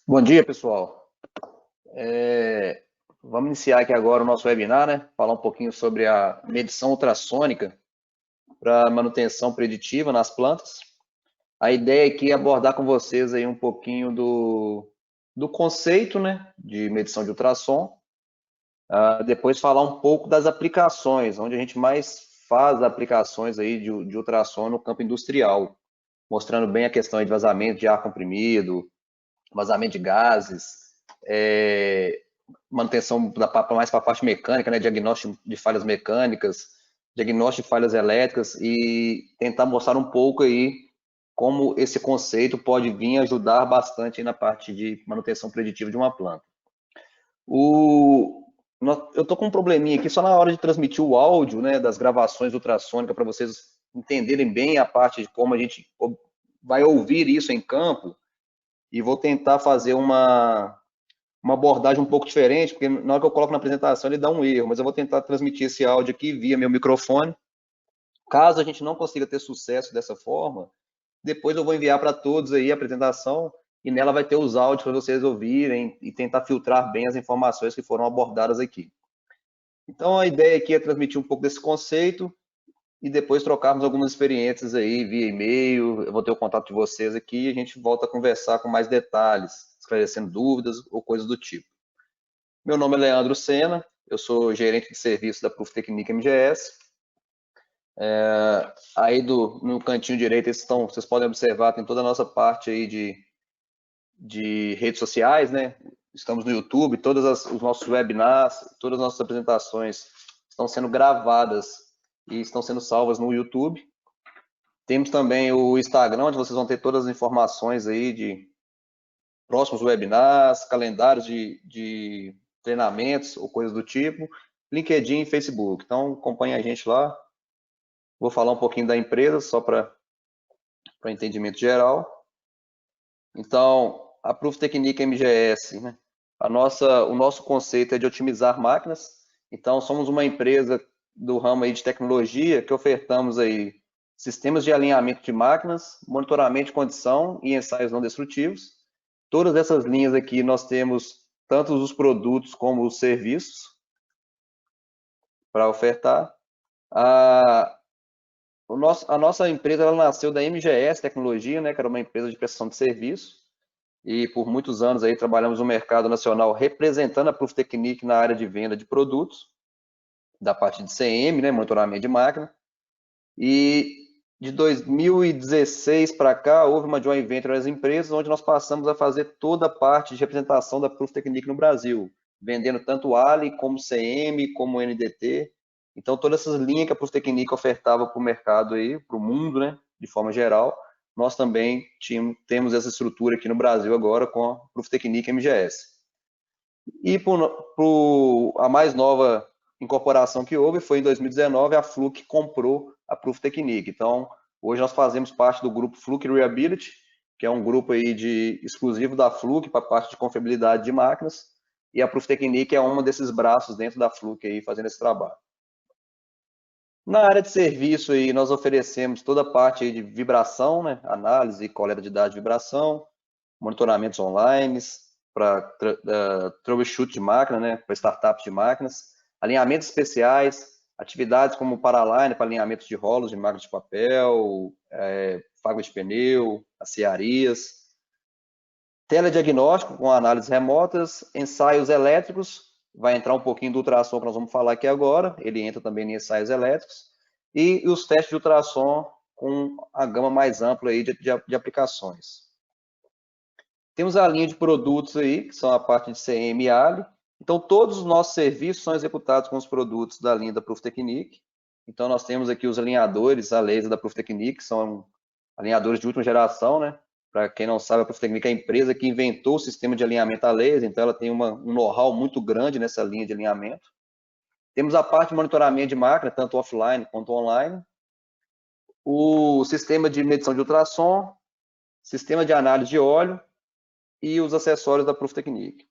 Bom dia, pessoal. É, Vamos iniciar aqui agora o nosso webinar, né? Falar um pouquinho sobre a medição ultrassônica para manutenção preditiva nas plantas. A ideia aqui é abordar com vocês aí um pouquinho do conceito, né, de medição de ultrassom. Depois falar um pouco das aplicações, onde a gente mais faz aplicações aí de ultrassom no campo industrial, mostrando bem a questão aí de vazamento de ar comprimido, vazamento de gases, manutenção mais para a parte mecânica, né, diagnóstico de falhas mecânicas, diagnóstico de falhas elétricas e tentar mostrar um pouco aí como esse conceito pode vir ajudar bastante na parte de manutenção preditiva de uma planta. Eu tô com um probleminha aqui só na hora de transmitir o áudio, né, das gravações ultrassônicas para vocês entenderem bem a parte de como a gente vai ouvir isso em campo e vou tentar fazer uma abordagem um pouco diferente, porque na hora que eu coloco na apresentação ele dá um erro, mas eu vou tentar transmitir esse áudio aqui via meu microfone. Caso a gente não consiga ter sucesso dessa forma, depois eu vou enviar para todos aí a apresentação e nela vai ter os áudios para vocês ouvirem e tentar filtrar bem as informações que foram abordadas aqui. Então a ideia aqui é transmitir um pouco desse conceito e depois trocarmos algumas experiências aí via e-mail, eu vou ter o contato de vocês aqui e a gente volta a conversar com mais detalhes, esclarecendo dúvidas ou coisas do tipo. Meu nome é Leandro Sena, eu sou gerente de serviço da Proof Technique MGS. No cantinho direito vocês podem observar, tem toda a nossa parte aí de redes sociais, né? Estamos no YouTube, os nossos webinars, todas as nossas apresentações estão sendo gravadas e estão sendo salvas no YouTube. Temos também o Instagram, onde vocês vão ter todas as informações aí de próximos webinars, calendários de treinamentos ou coisas do tipo, LinkedIn e Facebook. Então, acompanhe a gente lá. Vou falar um pouquinho da empresa, só para entendimento geral. Então, a Proof Technique MGS, né? O nosso conceito é de otimizar máquinas. Então, somos uma empresa do ramo aí de tecnologia que ofertamos aí sistemas de alinhamento de máquinas, monitoramento de condição e ensaios não destrutivos. Todas essas linhas aqui nós temos tanto os produtos como os serviços para ofertar. A, a nossa empresa ela nasceu da MGS Tecnologia, né, que era uma empresa de prestação de serviço, e por muitos anos aí trabalhamos no mercado nacional representando a Proof Technique na área de venda de produtos, da parte de CM, né, monitoramento de máquina. E de 2016 para cá, houve uma joint venture das empresas, onde nós passamos a fazer toda a parte de representação da Proof Technique no Brasil, vendendo tanto Ali, como CM, como NDT. Então, todas essas linhas que a Proof Technique ofertava para o mercado aí, para o mundo, né, de forma geral, nós também temos essa estrutura aqui no Brasil agora com a Proof Technique MGS. E a mais nova incorporação que houve foi em 2019, a Fluke comprou a Proof Technique. Então, hoje nós fazemos parte do grupo Fluke Reliability, que é um grupo aí exclusivo da Fluke para a parte de confiabilidade de máquinas, e a Proof Technique é um desses braços dentro da Fluke aí fazendo esse trabalho. Na área de serviço aí, nós oferecemos toda a parte aí de vibração, né? Análise e coleta de dados de vibração, monitoramentos online, para troubleshoot de máquina, né? Para startups de máquinas, alinhamentos especiais, atividades como Paraline, para alinhamento de rolos de máquina de papel, fábrica de pneu, aciarias, telediagnóstico com análises remotas, ensaios elétricos, vai entrar um pouquinho do ultrassom que nós vamos falar aqui agora, ele entra também em ensaios elétricos, e os testes de ultrassom com a gama mais ampla aí de aplicações. Temos a linha de produtos aí, que são a parte de CM e Ali. Então, todos os nossos serviços são executados com os produtos da linha da Proof Technique. Então, nós temos aqui os alinhadores a laser da Proof Technique, que são alinhadores de última geração, né? Para quem não sabe, a Proof Technique é a empresa que inventou o sistema de alinhamento a laser, então ela tem um know-how muito grande nessa linha de alinhamento. Temos a parte de monitoramento de máquina, tanto offline quanto online. O sistema de medição de ultrassom, sistema de análise de óleo e os acessórios da Proof Technique.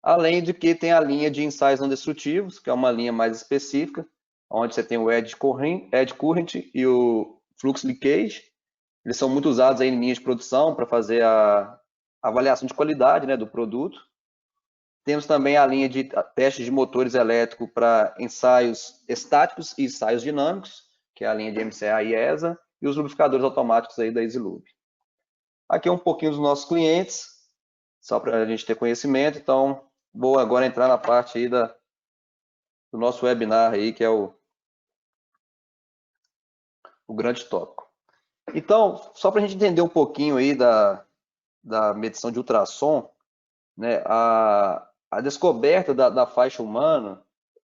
Além de que tem a linha de ensaios não destrutivos, que é uma linha mais específica, onde você tem o Edge Current e o Flux Leakage. Eles são muito usados aí em linhas de produção para fazer avaliação de qualidade, né, do produto. Temos também a linha de testes de motores elétricos para ensaios estáticos e ensaios dinâmicos, que é a linha de MCA e ESA, e os lubrificadores automáticos aí da EasyLube. Aqui é um pouquinho dos nossos clientes, só para a gente ter conhecimento. Então, vou agora entrar na parte aí do nosso webinar aí, que é o grande tópico. Então, só para a gente entender um pouquinho aí da medição de ultrassom, né, a descoberta da faixa humana,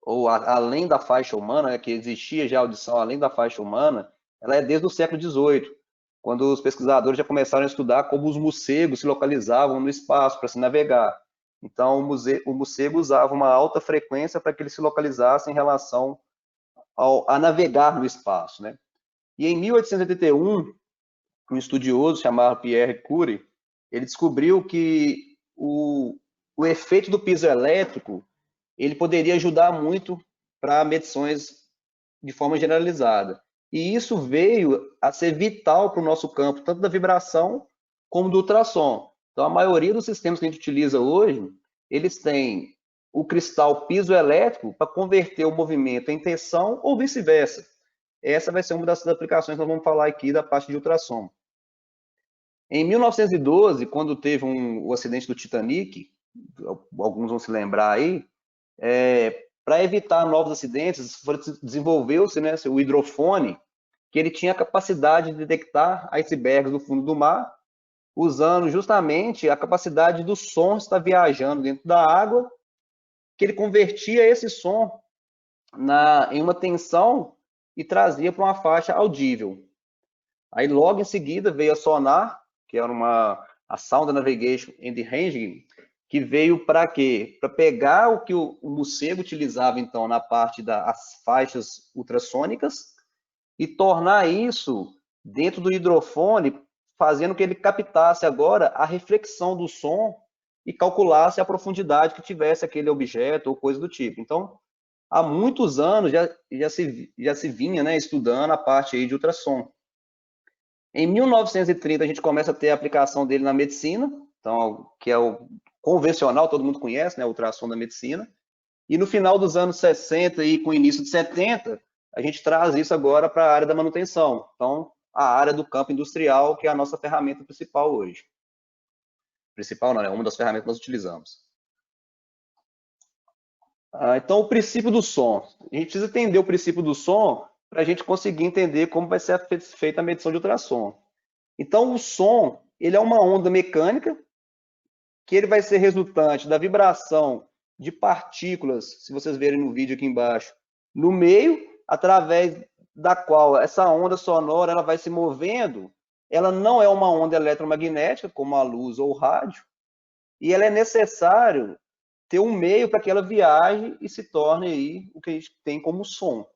ou além da faixa humana, né, que existia já audição além da faixa humana, ela é desde o século XVIII, quando os pesquisadores já começaram a estudar como os morcegos se localizavam no espaço para se navegar. Então, o morcego usava uma alta frequência para que ele se localizasse em relação a navegar no espaço, né? E em 1881, um estudioso chamado Pierre Curie, ele descobriu que o efeito do piso elétrico ele poderia ajudar muito para medições de forma generalizada. E isso veio a ser vital para o nosso campo, tanto da vibração como do ultrassom. Então, a maioria dos sistemas que a gente utiliza hoje, eles têm o cristal piezoelétrico para converter o movimento em tensão ou vice-versa. Essa vai ser uma das aplicações que nós vamos falar aqui da parte de ultrassom. Em 1912, quando teve o acidente do Titanic, alguns vão se lembrar aí, para evitar novos acidentes, desenvolveu-se, né, o hidrofone, que ele tinha a capacidade de detectar icebergs no fundo do mar, usando justamente a capacidade do som estar viajando dentro da água, que ele convertia esse som em uma tensão e trazia para uma faixa audível. Aí logo em seguida veio a sonar, que era a Sound Navigation and Ranging, que veio para quê? Para pegar o que o morcego utilizava, então, na parte das faixas ultrassônicas e tornar isso dentro do hidrofone, fazendo que ele captasse agora a reflexão do som e calculasse a profundidade que tivesse aquele objeto ou coisa do tipo. Então, há muitos anos já se vinha, né, estudando a parte aí de ultrassom. Em 1930, a gente começa a ter a aplicação dele na medicina, então, que é o convencional, todo mundo conhece, né, o ultrassom da medicina. E no final dos anos 60 e com o início de 70, a gente traz isso agora para a área da manutenção. Então, a área do campo industrial, que é a nossa ferramenta principal hoje. Principal não, é uma das ferramentas que nós utilizamos. Então, o princípio do som. A gente precisa entender o princípio do som para a gente conseguir entender como vai ser feita a medição de ultrassom. Então, o som, ele é uma onda mecânica que ele vai ser resultante da vibração de partículas, se vocês verem no vídeo aqui embaixo, no meio, através da qual essa onda sonora ela vai se movendo. Ela não é uma onda eletromagnética, como a luz ou o rádio, e ela é necessário ter um meio para que ela viaje e se torne aí o que a gente tem como som.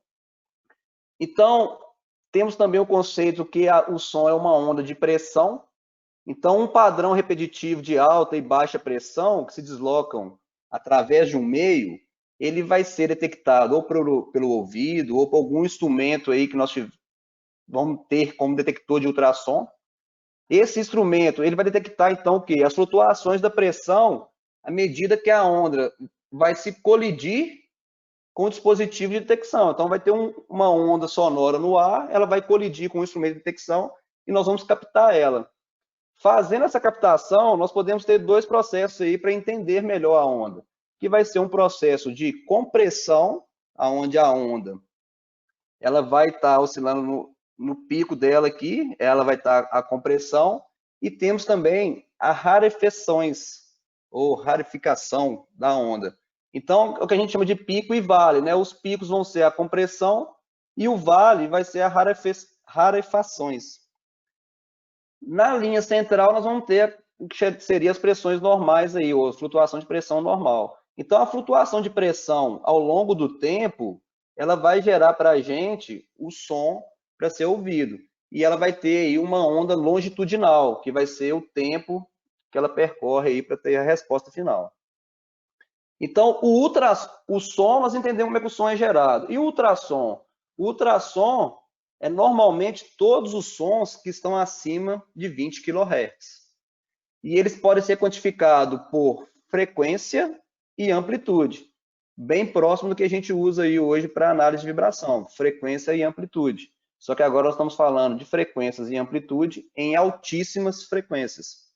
Então, temos também o conceito que o som é uma onda de pressão. Então, um padrão repetitivo de alta e baixa pressão que se deslocam através de um meio, ele vai ser detectado ou pelo ouvido ou por algum instrumento aí que nós vamos ter como detector de ultrassom. Esse instrumento, ele vai detectar então o quê? As flutuações da pressão à medida que a onda vai se colidir com o dispositivo de detecção. Então, vai ter uma onda sonora no ar, ela vai colidir com o instrumento de detecção e nós vamos captar ela. Fazendo essa captação, nós podemos ter dois processos aí para entender melhor a onda, que vai ser um processo de compressão, onde a onda ela vai estar oscilando no pico dela aqui, ela vai estar a compressão, e temos também a rarefeições, ou rarificação da onda. Então, é o que a gente chama de pico e vale, né? Os picos vão ser a compressão e o vale vai ser a rarefações. Na linha central, nós vamos ter o que seria as pressões normais aí, ou flutuação de pressão normal. Então, a flutuação de pressão ao longo do tempo, ela vai gerar para a gente o som para ser ouvido. E ela vai ter aí uma onda longitudinal, que vai ser o tempo que ela percorre aí para ter a resposta final. Então, o som, nós entendemos como é que o som é gerado. E o ultrassom? O ultrassom é normalmente todos os sons que estão acima de 20 kHz. E eles podem ser quantificados por frequência e amplitude, bem próximo do que a gente usa aí hoje para análise de vibração, frequência e amplitude. Só que agora nós estamos falando de frequências e amplitude em altíssimas frequências.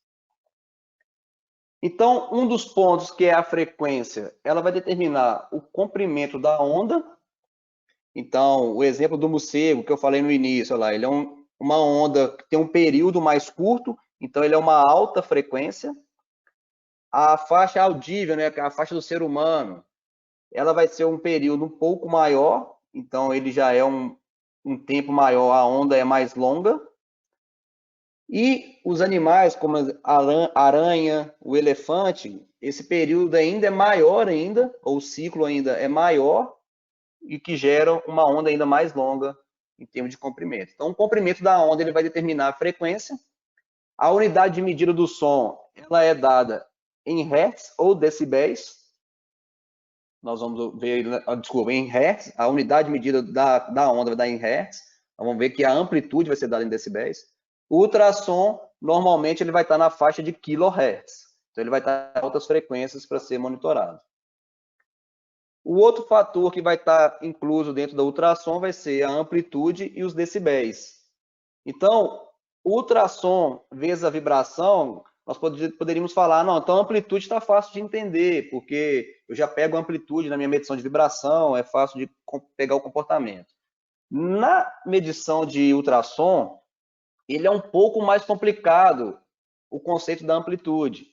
Então, um dos pontos que é a frequência, ela vai determinar o comprimento da onda. Então, o exemplo do morcego que eu falei no início, lá, ele é uma onda que tem um período mais curto, então ele é uma alta frequência. A faixa audível, né, a faixa do ser humano, ela vai ser um período um pouco maior, então ele já é um tempo maior, a onda é mais longa. E os animais, como a aranha, o elefante, esse período ainda é maior ainda, ou o ciclo ainda é maior, e que geram uma onda ainda mais longa em termos de comprimento. Então, o comprimento da onda ele vai determinar a frequência. A unidade de medida do som ela é dada em hertz ou decibéis. Nós vamos ver, desculpa, em hertz. A unidade de medida da onda vai dar em hertz. Então, vamos ver que a amplitude vai ser dada em decibéis. O ultrassom, normalmente, ele vai estar na faixa de kHz. Então, ele vai estar em altas frequências para ser monitorado. O outro fator que vai estar incluso dentro da ultrassom vai ser a amplitude e os decibéis. Então, o ultrassom vezes a vibração, nós poderíamos falar, não, então a amplitude está fácil de entender, porque eu já pego a amplitude na minha medição de vibração, é fácil de pegar o comportamento. Na medição de ultrassom, ele é um pouco mais complicado, o conceito da amplitude.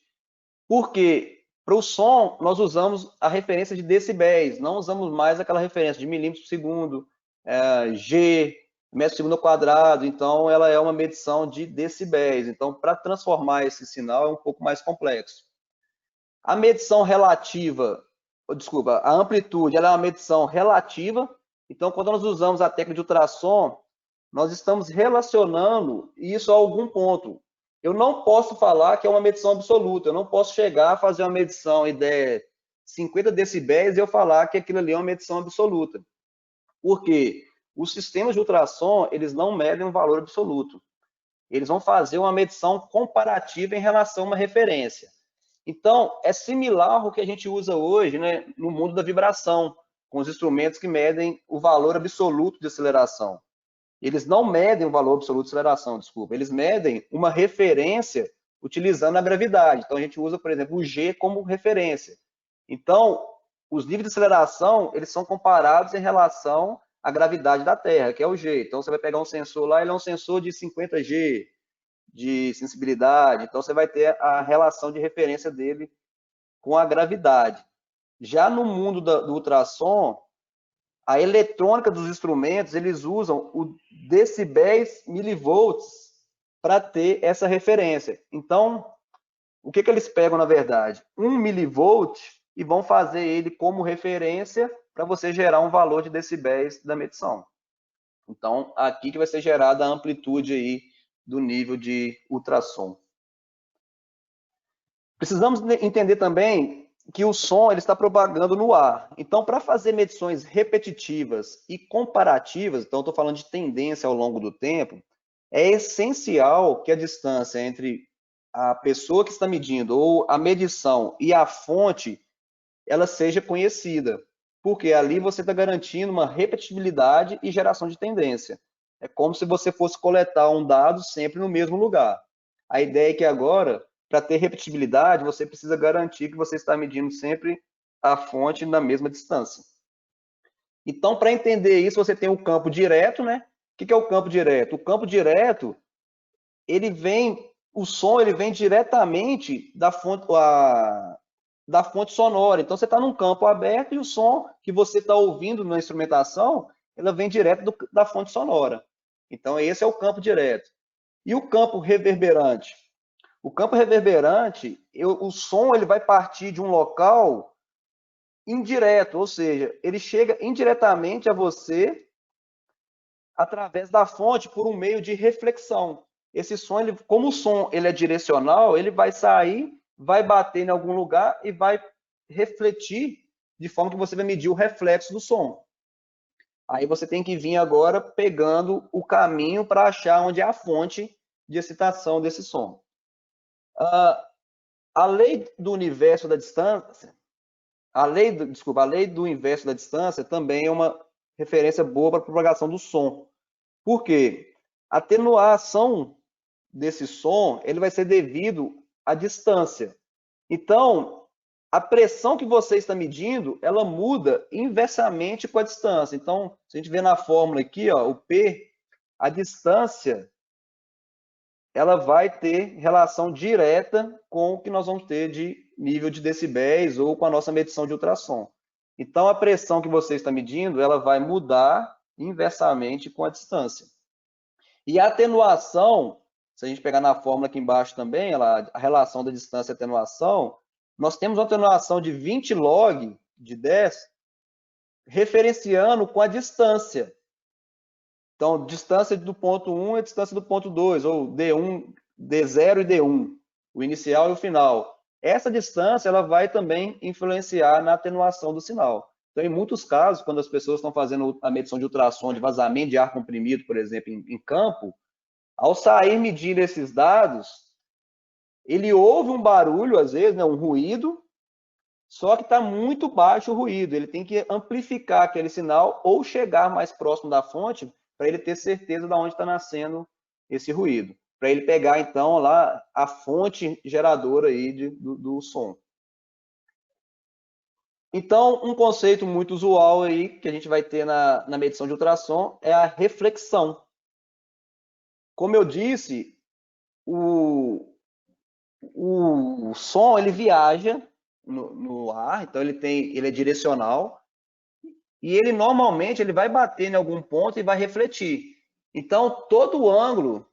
Por quê? Para o som, nós usamos a referência de decibéis, não usamos mais aquela referência de milímetros por segundo, G, metro por segundo ao quadrado, então ela é uma medição de decibéis. Então, para transformar esse sinal é um pouco mais complexo. A medição relativa, desculpa, a amplitude, ela é uma medição relativa, então quando nós usamos a técnica de ultrassom, nós estamos relacionando isso a algum ponto. Eu não posso falar que é uma medição absoluta, eu não posso chegar a fazer uma medição e der 50 decibéis e eu falar que aquilo ali é uma medição absoluta. Por quê? Os sistemas de ultrassom, eles não medem um valor absoluto. Eles vão fazer uma medição comparativa em relação a uma referência. Então, é similar ao que a gente usa hoje, né, no mundo da vibração, com os instrumentos que medem o valor absoluto de aceleração. Eles não medem o valor absoluto de aceleração, desculpa. Eles medem uma referência utilizando a gravidade. Então, a gente usa, por exemplo, o G como referência. Então, os níveis de aceleração, eles são comparados em relação à gravidade da Terra, que é o G. Então, você vai pegar um sensor lá, ele é um sensor de 50 G de sensibilidade. Então, você vai ter a relação de referência dele com a gravidade. Já no mundo do ultrassom, a eletrônica dos instrumentos, eles usam o decibéis milivolts para ter essa referência. Então, o que eles pegam, na verdade? 1 milivolt e vão fazer ele como referência para você gerar um valor de decibéis da medição. Então, aqui que vai ser gerada a amplitude aí do nível de ultrassom. Precisamos entender também que o som ele está propagando no ar. Então, para fazer medições repetitivas e comparativas, então estou falando de tendência ao longo do tempo, é essencial que a distância entre a pessoa que está medindo ou a medição e a fonte ela seja conhecida, porque ali você está garantindo uma repetibilidade e geração de tendência. É como se você fosse coletar um dado sempre no mesmo lugar. A ideia é que agora, para ter repetibilidade, você precisa garantir que você está medindo sempre a fonte na mesma distância. Então, para entender isso, você tem o campo direto, né? O que é o campo direto? O campo direto, o som ele vem diretamente da fonte sonora. Então, você está num campo aberto e o som que você está ouvindo na instrumentação, ela vem direto da fonte sonora. Então, esse é o campo direto. E o campo reverberante? O campo reverberante, o som ele vai partir de um local indireto, ou seja, ele chega indiretamente a você através da fonte por um meio de reflexão. Esse som, como o som ele é direcional, ele vai sair, vai bater em algum lugar e vai refletir de forma que você vai medir o reflexo do som. Aí você tem que vir agora pegando o caminho para achar onde é a fonte de excitação desse som. A lei do universo da distância, a lei do inverso da distância também é uma referência boa para a propagação do som. Por quê? A atenuação desse som, ele vai ser devido à distância. Então, a pressão que você está medindo, ela muda inversamente com a distância. Então, se a gente vê na fórmula aqui, ó, o P, a distância, ela vai ter relação direta com o que nós vamos ter de nível de decibéis ou com a nossa medição de ultrassom. Então, a pressão que você está medindo, ela vai mudar inversamente com a distância. E a atenuação, se a gente pegar na fórmula aqui embaixo também, a relação da distância e atenuação, nós temos uma atenuação de 20 log de 10, referenciando com a distância. Então, distância do ponto 1 é distância do ponto 2, ou D1, D0 e D1, o inicial e o final. Essa distância ela vai também influenciar na atenuação do sinal. Então, em muitos casos, quando as pessoas estão fazendo a medição de ultrassom de vazamento de ar comprimido, por exemplo, em campo, ao sair medir esses dados, ele ouve um barulho, às vezes, né, um ruído, só que está muito baixo o ruído. Ele tem que amplificar aquele sinal ou chegar mais próximo da fonte para ele ter certeza de onde está nascendo esse ruído. Para ele pegar, então, lá a fonte geradora aí do som. Então, um conceito muito usual aí que a gente vai ter na medição de ultrassom é a reflexão. Como eu disse, o som ele viaja no ar, então ele é direcional e ele normalmente ele vai bater em algum ponto e vai refletir. Então todo o ângulo,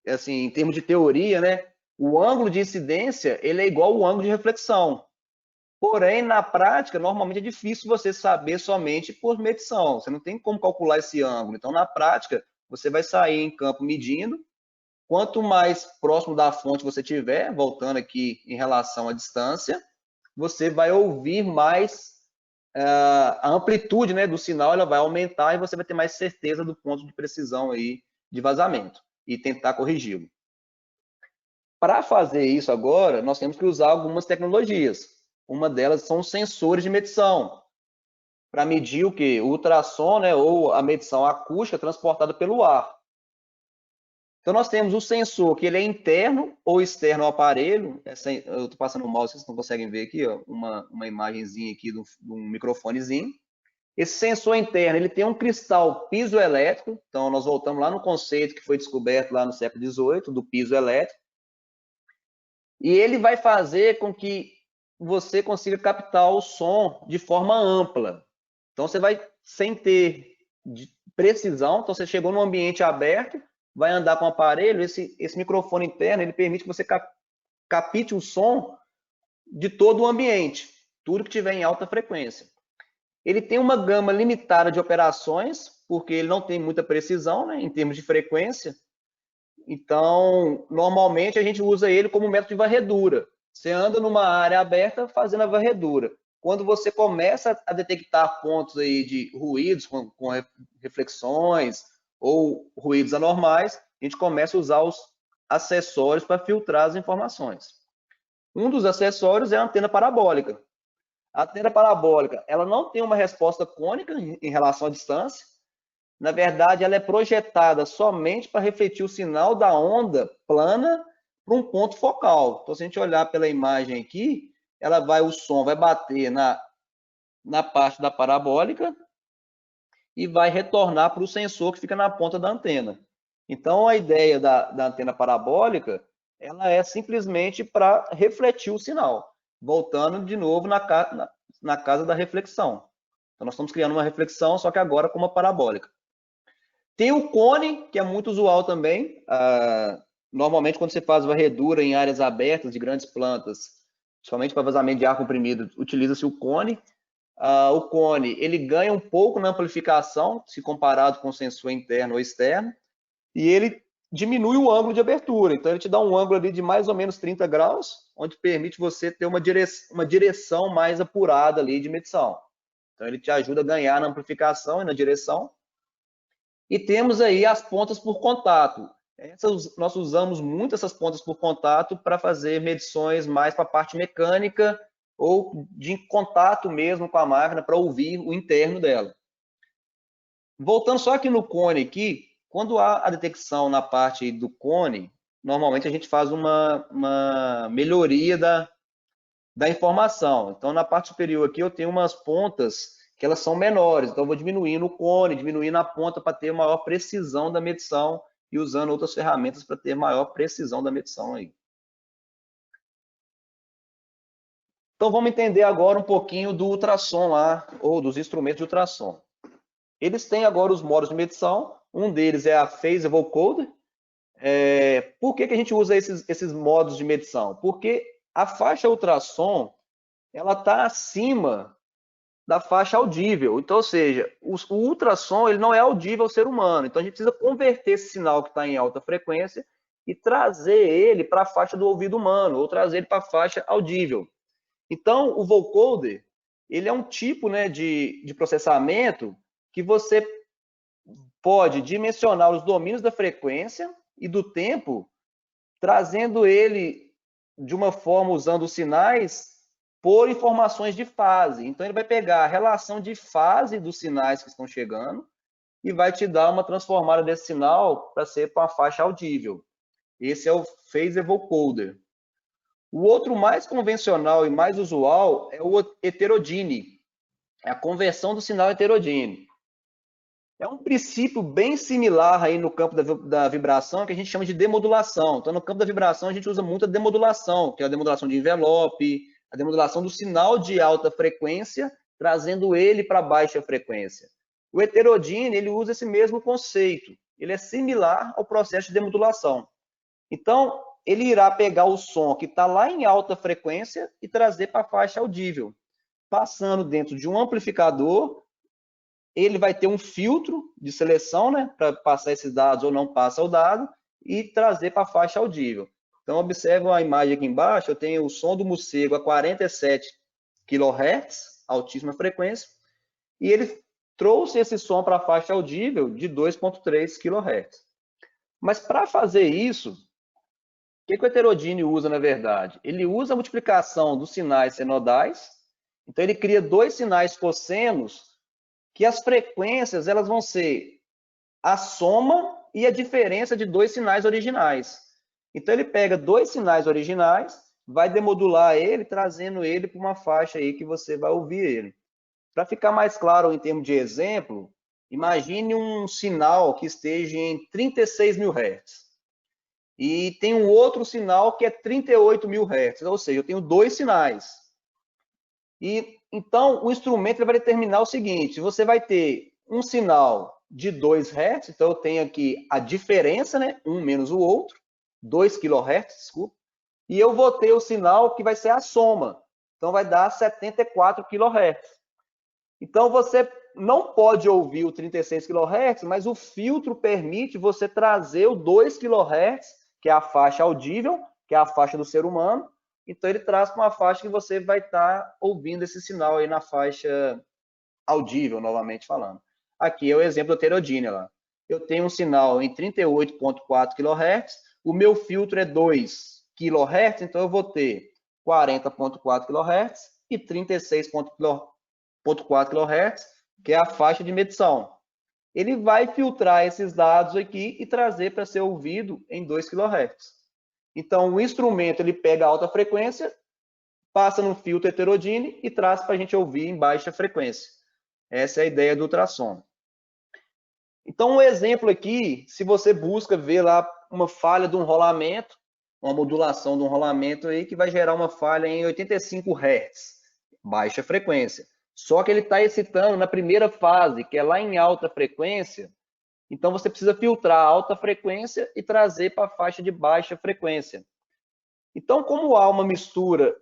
assim, em termos de teoria, né, o ângulo de incidência ele é igual ao ângulo de reflexão. Porém, na prática, normalmente é difícil você saber somente por medição. Você não tem como calcular esse ângulo. Então, na prática, você vai sair em campo medindo. Quanto mais próximo da fonte você tiver, voltando aqui em relação à distância, você vai ouvir mais, a amplitude, né, do sinal ela vai aumentar e você vai ter mais certeza do ponto de precisão aí de vazamento e tentar corrigi-lo. Para fazer isso agora, nós temos que usar algumas tecnologias. Uma delas são os sensores de medição, para medir o que? O ultrassom, né, ou a medição acústica transportada pelo ar. Então, nós temos o sensor, que ele é interno ou externo ao aparelho. Eu estou passando o mouse, vocês não conseguem ver aqui, ó, uma imagenzinha aqui de um microfonezinho. Esse sensor interno, ele tem um cristal piezoelétrico. Então, nós voltamos lá no conceito que foi descoberto lá no século XVIII, do piezoelétrico. E ele vai fazer com que você consiga captar o som de forma ampla. Então, você vai, sem ter precisão, então você chegou num ambiente aberto, vai andar com o aparelho, esse microfone interno, ele permite que você capte o som de todo o ambiente, tudo que tiver em alta frequência. Ele tem uma gama limitada de operações, porque ele não tem muita precisão, né, em termos de frequência. Então, normalmente a gente usa ele como método de varredura. Você anda numa área aberta fazendo a varredura. Quando você começa a detectar pontos aí de ruídos com reflexões ou ruídos anormais, a gente começa a usar os acessórios para filtrar as informações. Um dos acessórios é a antena parabólica. A antena parabólica, ela não tem uma resposta cônica em relação à distância. Na verdade, ela é projetada somente para refletir o sinal da onda plana para um ponto focal. Então, se a gente olhar pela imagem aqui, o som vai bater na parte da parabólica e vai retornar para o sensor que fica na ponta da antena. Então, a ideia da antena parabólica, ela é simplesmente para refletir o sinal. Voltando de novo na casa da reflexão. Então, nós estamos criando uma reflexão, só que agora com uma parabólica. Tem o cone, que é muito usual também. Normalmente, quando você faz varredura em áreas abertas de grandes plantas, principalmente para vazamento de ar comprimido, utiliza-se o cone. O cone, ele ganha um pouco na amplificação, se comparado com o sensor interno ou externo, e ele diminui o ângulo de abertura. Então, ele te dá um ângulo ali de mais ou menos 30 graus, onde permite você ter uma direção mais apurada ali de medição. Então, ele te ajuda a ganhar na amplificação e na direção. E temos aí as pontas por contato. Nós usamos muito essas pontas por contato para fazer medições mais para a parte mecânica ou de contato mesmo com a máquina para ouvir o interno dela. Voltando só aqui no cone aqui, quando há a detecção na parte do cone, normalmente a gente faz uma melhoria da informação. Então, na parte superior aqui, eu tenho umas pontas que elas são menores. Então, eu vou diminuindo o cone, diminuindo a ponta para ter maior precisão da medição e usando outras ferramentas para ter maior precisão da medição aí. Então, vamos entender agora um pouquinho do ultrassom lá, ou dos instrumentos de ultrassom. Eles têm agora os modos de medição. Um deles é a Phase Vocoder. Por que a gente usa esses modos de medição? Porque a faixa ultrassom ela está acima da faixa audível. Então, ou seja, o ultrassom ele não é audível ao ser humano. Então, a gente precisa converter esse sinal que está em alta frequência e trazer ele para a faixa do ouvido humano, ou trazer ele para a faixa audível. Então, o vocoder ele é um tipo, né, de processamento que você pode dimensionar os domínios da frequência e do tempo, trazendo ele de uma forma usando os sinais por informações de fase. Então, ele vai pegar a relação de fase dos sinais que estão chegando e vai te dar uma transformada desse sinal para ser para uma faixa audível. Esse é o Phase Vocoder. O outro mais convencional e mais usual é o heterodyne, é a conversão do sinal heterodyne. É um princípio bem similar aí no campo da vibração, que a gente chama de demodulação. Então, no campo da vibração, a gente usa muito a demodulação, que é a demodulação de envelope, a demodulação do sinal de alta frequência, trazendo ele para baixa frequência. O heterodyne, ele usa esse mesmo conceito. Ele é similar ao processo de demodulação. Então, ele irá pegar o som que está lá em alta frequência e trazer para a faixa audível, passando dentro de um amplificador. Ele vai ter um filtro de seleção, né, para passar esses dados ou não passa o dado, e trazer para a faixa audível. Então, observe a imagem aqui embaixo, eu tenho o som do morcego a 47 kHz, altíssima frequência, e ele trouxe esse som para a faixa audível de 2,3 kHz. Mas para fazer isso, o que o heterodyne usa, na verdade? Ele usa a multiplicação dos sinais senodais, então ele cria dois sinais cossenos que as frequências elas vão ser a soma e a diferença de dois sinais originais. Então, ele pega dois sinais originais, vai demodular ele, trazendo ele para uma faixa aí que você vai ouvir ele. Para ficar mais claro em termos de exemplo, imagine um sinal que esteja em 36 mil Hz. E tem um outro sinal que é 38 mil Hz, ou seja, eu tenho dois sinais. E então o instrumento vai determinar o seguinte: você vai ter um sinal de 2 Hz, então eu tenho aqui a diferença, né, um menos o outro, 2 kHz, desculpa, e eu vou ter o sinal que vai ser a soma, então vai dar 74 kHz. Então você não pode ouvir o 36 kHz, mas o filtro permite você trazer o 2 kHz, que é a faixa audível, que é a faixa do ser humano. Então ele traz para uma faixa que você vai estar ouvindo esse sinal aí na faixa audível, novamente falando. Aqui é o exemplo do heterodyne lá. Eu tenho um sinal em 38,4 kHz, o meu filtro é 2 kHz, então eu vou ter 40,4 kHz e 36,4 kHz, que é a faixa de medição. Ele vai filtrar esses dados aqui e trazer para ser ouvido em 2 kHz. Então, o instrumento ele pega a alta frequência, passa no filtro heterodyne e traz para a gente ouvir em baixa frequência. Essa é a ideia do ultrassom. Então, um exemplo aqui, se você busca ver lá uma falha de um rolamento, uma modulação de um rolamento aí que vai gerar uma falha em 85 Hz, baixa frequência. Só que ele está excitando na primeira fase, que é lá em alta frequência. Então, você precisa filtrar a alta frequência e trazer para a faixa de baixa frequência. Então, como há uma mistura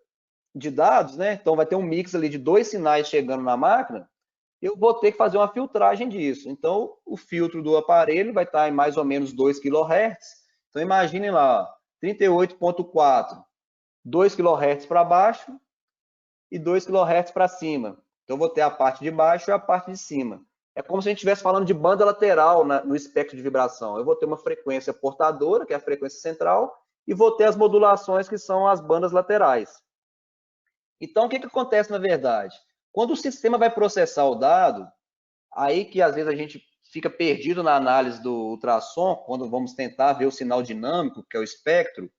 de dados, né? Então, vai ter um mix ali de dois sinais chegando na máquina, eu vou ter que fazer uma filtragem disso. Então, o filtro do aparelho vai estar em mais ou menos 2 kHz. Então, imaginem lá, 38,4, 2 kHz para baixo e 2 kHz para cima. Então, eu vou ter a parte de baixo e a parte de cima. é como se a gente estivesse falando de banda lateral no espectro de vibração. Eu vou ter uma frequência portadora, que é a frequência central, e vou ter as modulações, que são as bandas laterais. Então, o que acontece na verdade? Quando o sistema vai processar o dado, aí que às vezes a gente fica perdido na análise do ultrassom, quando vamos tentar ver o sinal dinâmico, que é o espectro,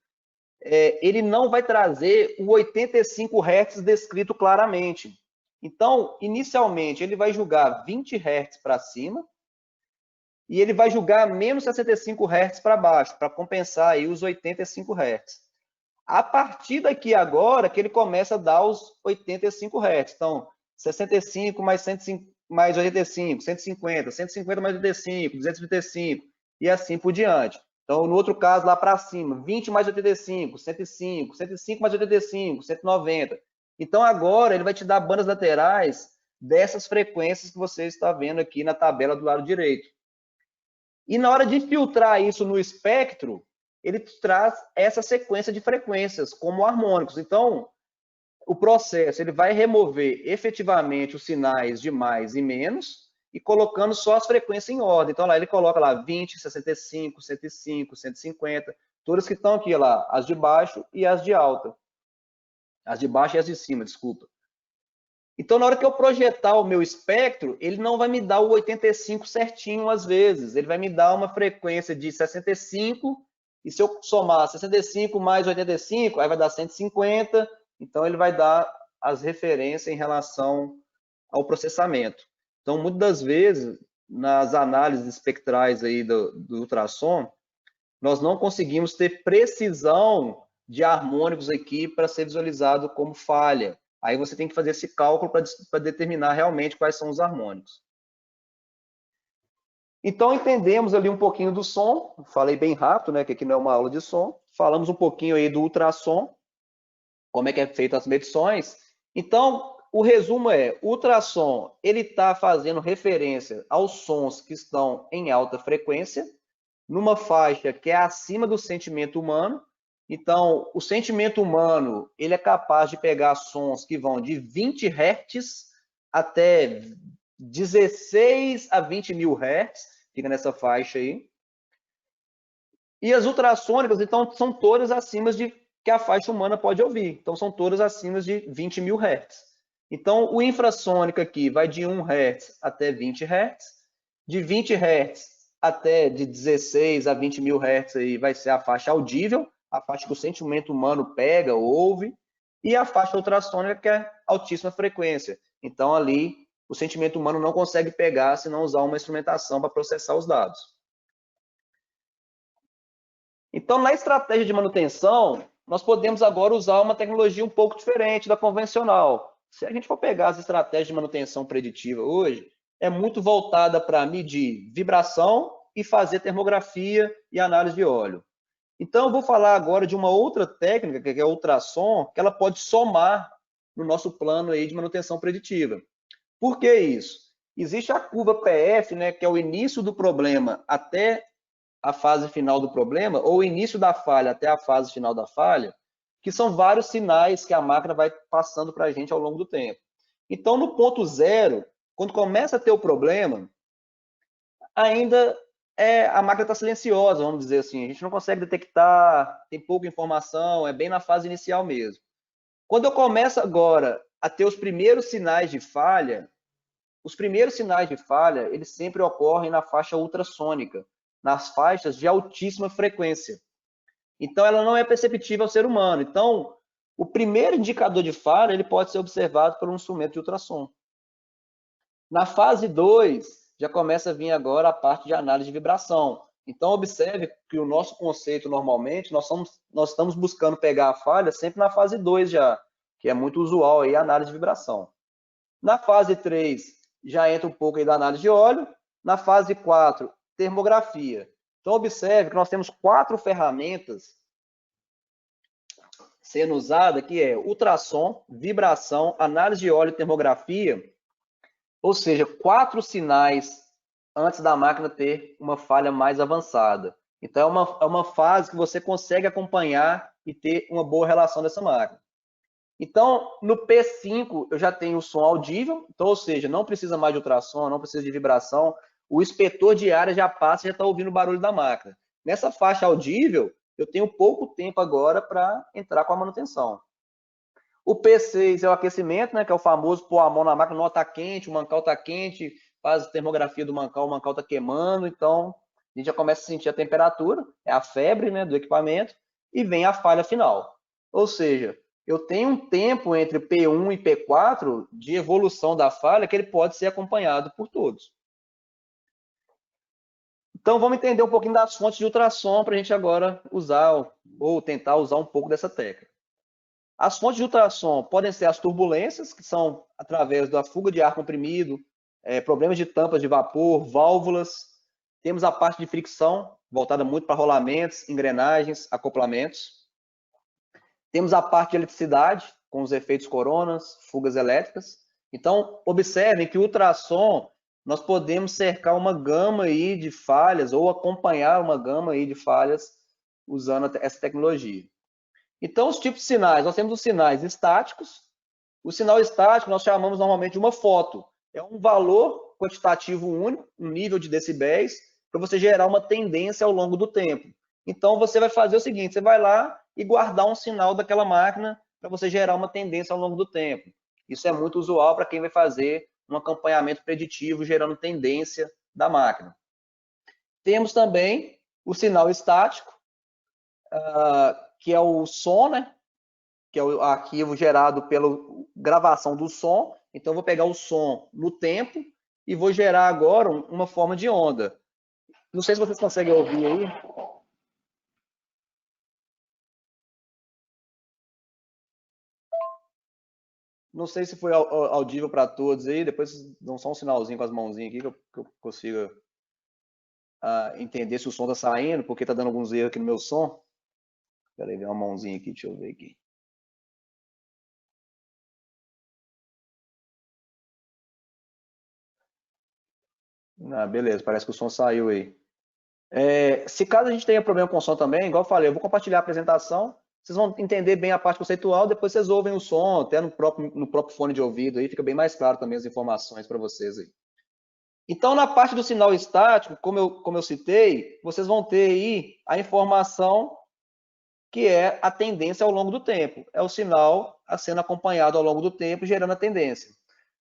ele não vai trazer o 85 Hz descrito claramente. Então, inicialmente, ele vai julgar 20 Hz para cima e ele vai julgar menos 65 Hz para baixo, para compensar aí os 85 Hz. A partir daqui agora que ele começa a dar os 85 Hz. Então, 65 mais 105, mais 85, 150, 150 mais 85, 235 e assim por diante. Então, no outro caso, lá para cima, 20 mais 85, 105, 105 mais 85, 190. Então, agora ele vai te dar bandas laterais dessas frequências que você está vendo aqui na tabela do lado direito. E na hora de filtrar isso no espectro, ele traz essa sequência de frequências como harmônicos. Então, o processo ele vai remover efetivamente os sinais de mais e menos e colocando só as frequências em ordem. Então, lá ele coloca lá 20, 65, 105, 150, todas que estão aqui lá, as de baixo e as de alta. As de baixo e as de cima, desculpa. Então, na hora que eu projetar o meu espectro, ele não vai me dar o 85 certinho às vezes. Ele vai me dar uma frequência de 65, e se eu somar 65 mais 85, aí vai dar 150. Então, ele vai dar as referências em relação ao processamento. Então, muitas das vezes, nas análises espectrais aí do ultrassom, nós não conseguimos ter precisão de harmônicos aqui para ser visualizado como falha. Aí você tem que fazer esse cálculo para determinar realmente quais são os harmônicos. Então, entendemos ali um pouquinho do som. Falei bem rápido, né, que aqui não é uma aula de som. Falamos um pouquinho aí do ultrassom, como é que é feita as medições. Então, o resumo é, o ultrassom, ele está fazendo referência aos sons que estão em alta frequência, numa faixa que é acima do sentimento humano. Então, o sentimento humano, ele é capaz de pegar sons que vão de 20 Hz até 16 a 20 mil Hz, fica nessa faixa aí. E as ultrassônicas, então, são todas acima de que a faixa humana pode ouvir. Então, são todas acima de 20 mil Hz. Então, o infrassônico aqui vai de 1 Hz até 20 Hz, de 20 Hz até de 16 a 20 mil Hz aí vai ser a faixa audível, a faixa que o sentimento humano pega, ouve, e a faixa ultrassônica, que é altíssima frequência. Então, ali, o sentimento humano não consegue pegar se não usar uma instrumentação para processar os dados. Então, na estratégia de manutenção, nós podemos agora usar uma tecnologia um pouco diferente da convencional. Se a gente for pegar as estratégias de manutenção preditiva hoje, é muito voltada para medir vibração e fazer termografia e análise de óleo. Então, eu vou falar agora de uma outra técnica, que é o ultrassom, que ela pode somar no nosso plano aí de manutenção preditiva. Por que isso? Existe a curva PF, né, que é o início do problema até a fase final do problema, ou o início da falha até a fase final da falha, que são vários sinais que a máquina vai passando para a gente ao longo do tempo. Então, no ponto zero, quando começa a ter o problema, ainda a máquina está silenciosa, vamos dizer assim. A gente não consegue detectar, tem pouca informação, é bem na fase inicial mesmo. Quando eu começo agora a ter os primeiros sinais de falha, eles sempre ocorrem na faixa ultrassônica, nas faixas de altíssima frequência. Então, ela não é perceptível ao ser humano. Então, o primeiro indicador de falha, ele pode ser observado por um instrumento de ultrassom. Na fase 2, já começa a vir agora a parte de análise de vibração. Então, observe que o nosso conceito, normalmente, nós estamos buscando pegar a falha sempre na fase 2 já, que é muito usual aí a análise de vibração. Na fase 3, já entra um pouco aí da análise de óleo. Na fase 4, termografia. Então, observe que nós temos 4 ferramentas sendo usadas, que é ultrassom, vibração, análise de óleo e termografia, ou seja, 4 sinais antes da máquina ter uma falha mais avançada. Então, é uma fase que você consegue acompanhar e ter uma boa relação dessa máquina. Então, no P5, eu já tenho o som audível, então, ou seja, não precisa mais de ultrassom, não precisa de vibração, o inspetor de área já passa e já está ouvindo o barulho da máquina. Nessa faixa audível, eu tenho pouco tempo agora para entrar com a manutenção. O P6 é o aquecimento, né, que é o famoso pôr a mão na máquina, não está quente, o mancal está quente, faz termografia do mancal, o mancal está queimando, então a gente já começa a sentir a temperatura, é a febre, né, do equipamento, e vem a falha final. Ou seja, eu tenho um tempo entre P1 e P4 de evolução da falha que ele pode ser acompanhado por todos. Então vamos entender um pouquinho das fontes de ultrassom para a gente agora usar ou tentar usar um pouco dessa técnica. As fontes de ultrassom podem ser as turbulências, que são através da fuga de ar comprimido, problemas de tampas de vapor, válvulas. Temos a parte de fricção, voltada muito para rolamentos, engrenagens, acoplamentos. Temos a parte de eletricidade, com os efeitos coronas, fugas elétricas. Então, observem que o ultrassom, nós podemos cercar uma gama aí de falhas ou acompanhar uma gama aí de falhas usando essa tecnologia. Então, os tipos de sinais, nós temos os sinais estáticos. O sinal estático nós chamamos normalmente de uma foto. É um valor quantitativo único, um nível de decibéis, para você gerar uma tendência ao longo do tempo. Então, você vai fazer o seguinte, você vai lá e guardar um sinal daquela máquina para você gerar uma tendência ao longo do tempo. Isso é muito usual para quem vai fazer um acompanhamento preditivo, gerando tendência da máquina. Temos também o sinal estático, que é o som, né? Que é o arquivo gerado pela gravação do som. Então, eu vou pegar o som no tempo e vou gerar agora uma forma de onda. Não sei se vocês conseguem ouvir aí. Não sei se foi audível para todos aí. Depois dão só um sinalzinho com as mãozinhas aqui que eu consiga entender se o som está saindo, porque está dando alguns erros aqui no meu som. Espera aí, ver uma mãozinha aqui, deixa eu ver aqui. Beleza, parece que o som saiu aí. Se caso a gente tenha problema com o som também, igual eu falei, eu vou compartilhar a apresentação, vocês vão entender bem a parte conceitual, depois vocês ouvem o som, até no próprio fone de ouvido, aí fica bem mais claro também as informações para vocês aí. Então, na parte do sinal estático, como eu citei, vocês vão ter aí a informação que é a tendência ao longo do tempo. É o sinal a sendo acompanhado ao longo do tempo, gerando a tendência.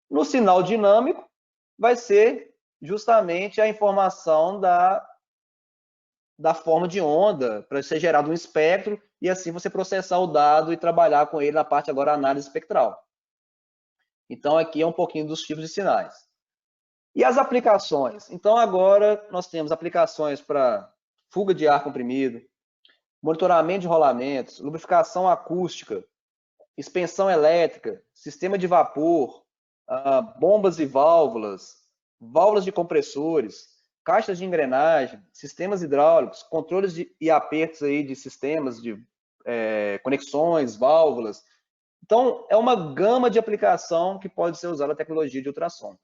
No sinal dinâmico, vai ser justamente a informação da forma de onda, para ser gerado um espectro, e assim você processar o dado e trabalhar com ele na parte agora análise espectral. Então, aqui é um pouquinho dos tipos de sinais. E as aplicações? Então, agora nós temos aplicações para fuga de ar comprimido, monitoramento de rolamentos, lubrificação acústica, expensão elétrica, sistema de vapor, bombas e válvulas, válvulas de compressores, caixas de engrenagem, sistemas hidráulicos, controles e apertos aí de sistemas de conexões, válvulas. Então, é uma gama de aplicação que pode ser usada a tecnologia de ultrassom.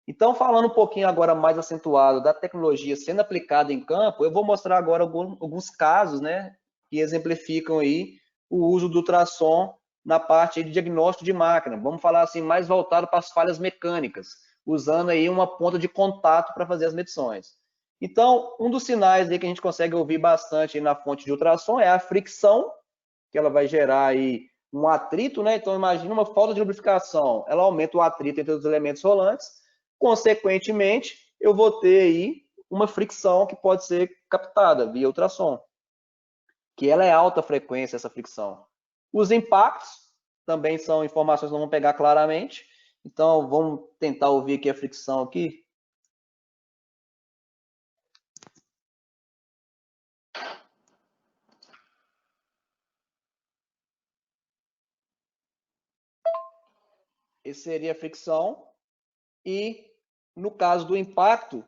Então, falando um pouquinho agora mais acentuado da tecnologia sendo aplicada em campo, eu vou mostrar agora alguns casos, né, que exemplificam aí o uso do ultrassom na parte de diagnóstico de máquina. Vamos falar assim, mais voltado para as falhas mecânicas, usando aí uma ponta de contato para fazer as medições. Então, um dos sinais aí que a gente consegue ouvir bastante na fonte de ultrassom é a fricção, que ela vai gerar aí um atrito, né? Então, imagina uma falta de lubrificação, ela aumenta o atrito entre os elementos rolantes, consequentemente, eu vou ter aí uma fricção que pode ser captada via ultrassom, que ela é alta frequência, essa fricção. Os impactos também são informações que não vamos pegar claramente, então vamos tentar ouvir aqui a fricção aqui. Esse seria a fricção, e no caso do impacto,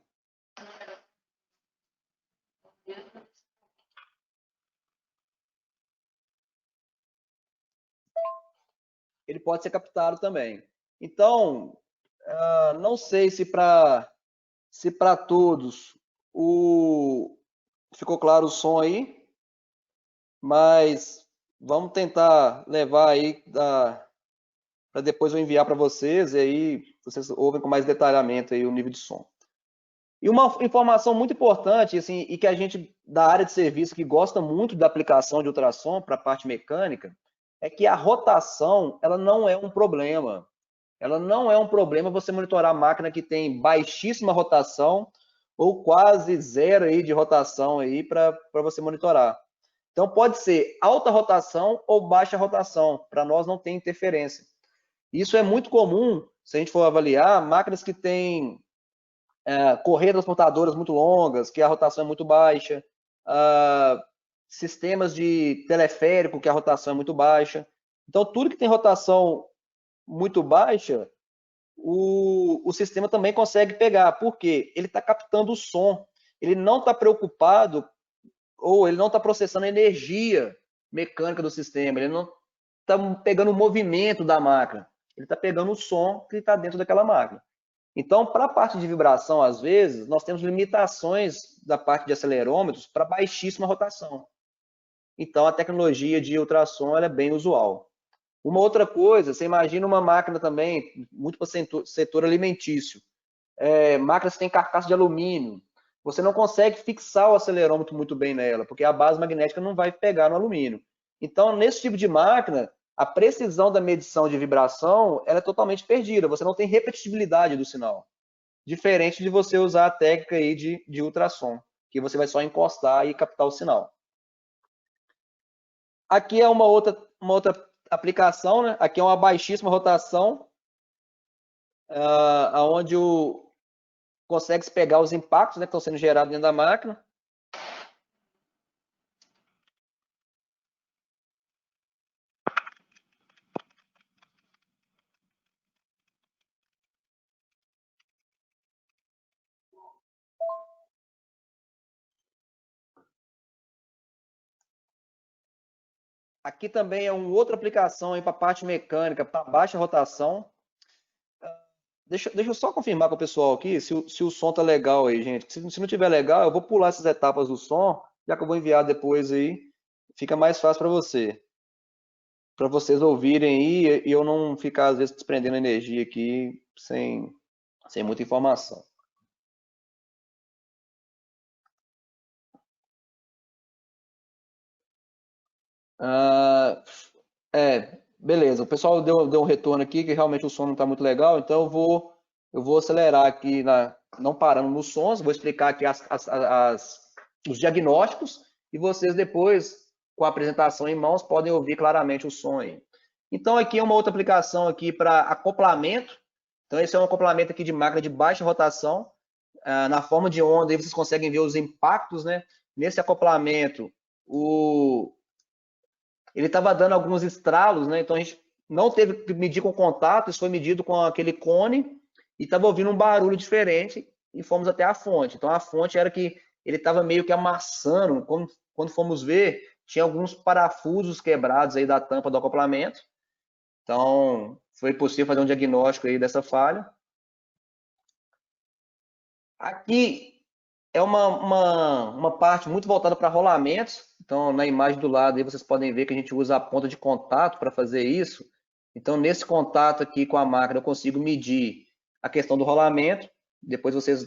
ele pode ser captado também. Então, não sei se para todos ficou claro o som aí, mas vamos tentar levar aí para depois eu enviar para vocês e aí vocês ouvem com mais detalhamento aí o nível de som. E uma informação muito importante, assim, e que a gente da área de serviço que gosta muito da aplicação de ultrassom para a parte mecânica, é que a rotação, ela não é um problema. Ela não é um problema você monitorar a máquina que tem baixíssima rotação ou quase zero aí de rotação aí para você monitorar. Então pode ser alta rotação ou baixa rotação, para nós não tem interferência. Isso é muito comum se a gente for avaliar máquinas que têm correias transportadoras muito longas, que a rotação é muito baixa, sistemas de teleférico, que a rotação é muito baixa. Então, tudo que tem rotação muito baixa, o sistema também consegue pegar, porque ele está captando o som, ele não está preocupado ou ele não está processando a energia mecânica do sistema, ele não está pegando o movimento da máquina, ele está pegando o som que está dentro daquela máquina. Então, para a parte de vibração, às vezes, nós temos limitações da parte de acelerômetros para baixíssima rotação. Então, a tecnologia de ultrassom é bem usual. Uma outra coisa, você imagina uma máquina também, muito para o setor alimentício, máquinas que têm carcaça de alumínio, você não consegue fixar o acelerômetro muito bem nela, porque a base magnética não vai pegar no alumínio. Então, nesse tipo de máquina, a precisão da medição de vibração ela é totalmente perdida, você não tem repetitividade do sinal. Diferente de você usar a técnica aí de ultrassom, que você vai só encostar e captar o sinal. Aqui é uma outra aplicação, né? Aqui é uma baixíssima rotação, onde consegue pegar os impactos, né, que estão sendo gerados dentro da máquina. Aqui também é uma outra aplicação para a parte mecânica, para baixa rotação. Deixa eu só confirmar com o pessoal aqui se o som tá legal aí, gente. Se não tiver legal, eu vou pular essas etapas do som, já que eu vou enviar depois aí, fica mais fácil para vocês ouvirem aí e eu não ficar às vezes desprendendo energia aqui sem muita informação. Ah, beleza. O pessoal deu um retorno aqui que realmente o som não está muito legal, então eu vou acelerar aqui, não parando nos sons, vou explicar aqui os diagnósticos e vocês depois, com a apresentação em mãos, podem ouvir claramente o som aí. Então aqui é uma outra aplicação aqui para acoplamento. Então esse é um acoplamento aqui de máquina de baixa rotação. Na forma de onda, aí vocês conseguem ver os impactos, né? Nesse acoplamento, ele estava dando alguns estralos, né? Então a gente não teve que medir com contato, isso foi medido com aquele cone e estava ouvindo um barulho diferente e fomos até a fonte. Então a fonte era que ele estava meio que amassando, quando fomos ver, tinha alguns parafusos quebrados aí da tampa do acoplamento. Então foi possível fazer um diagnóstico aí dessa falha. Aqui é uma parte muito voltada para rolamentos. Então, na imagem do lado aí vocês podem ver que a gente usa a ponta de contato para fazer isso. Então, nesse contato aqui com a máquina, eu consigo medir a questão do rolamento. Depois vocês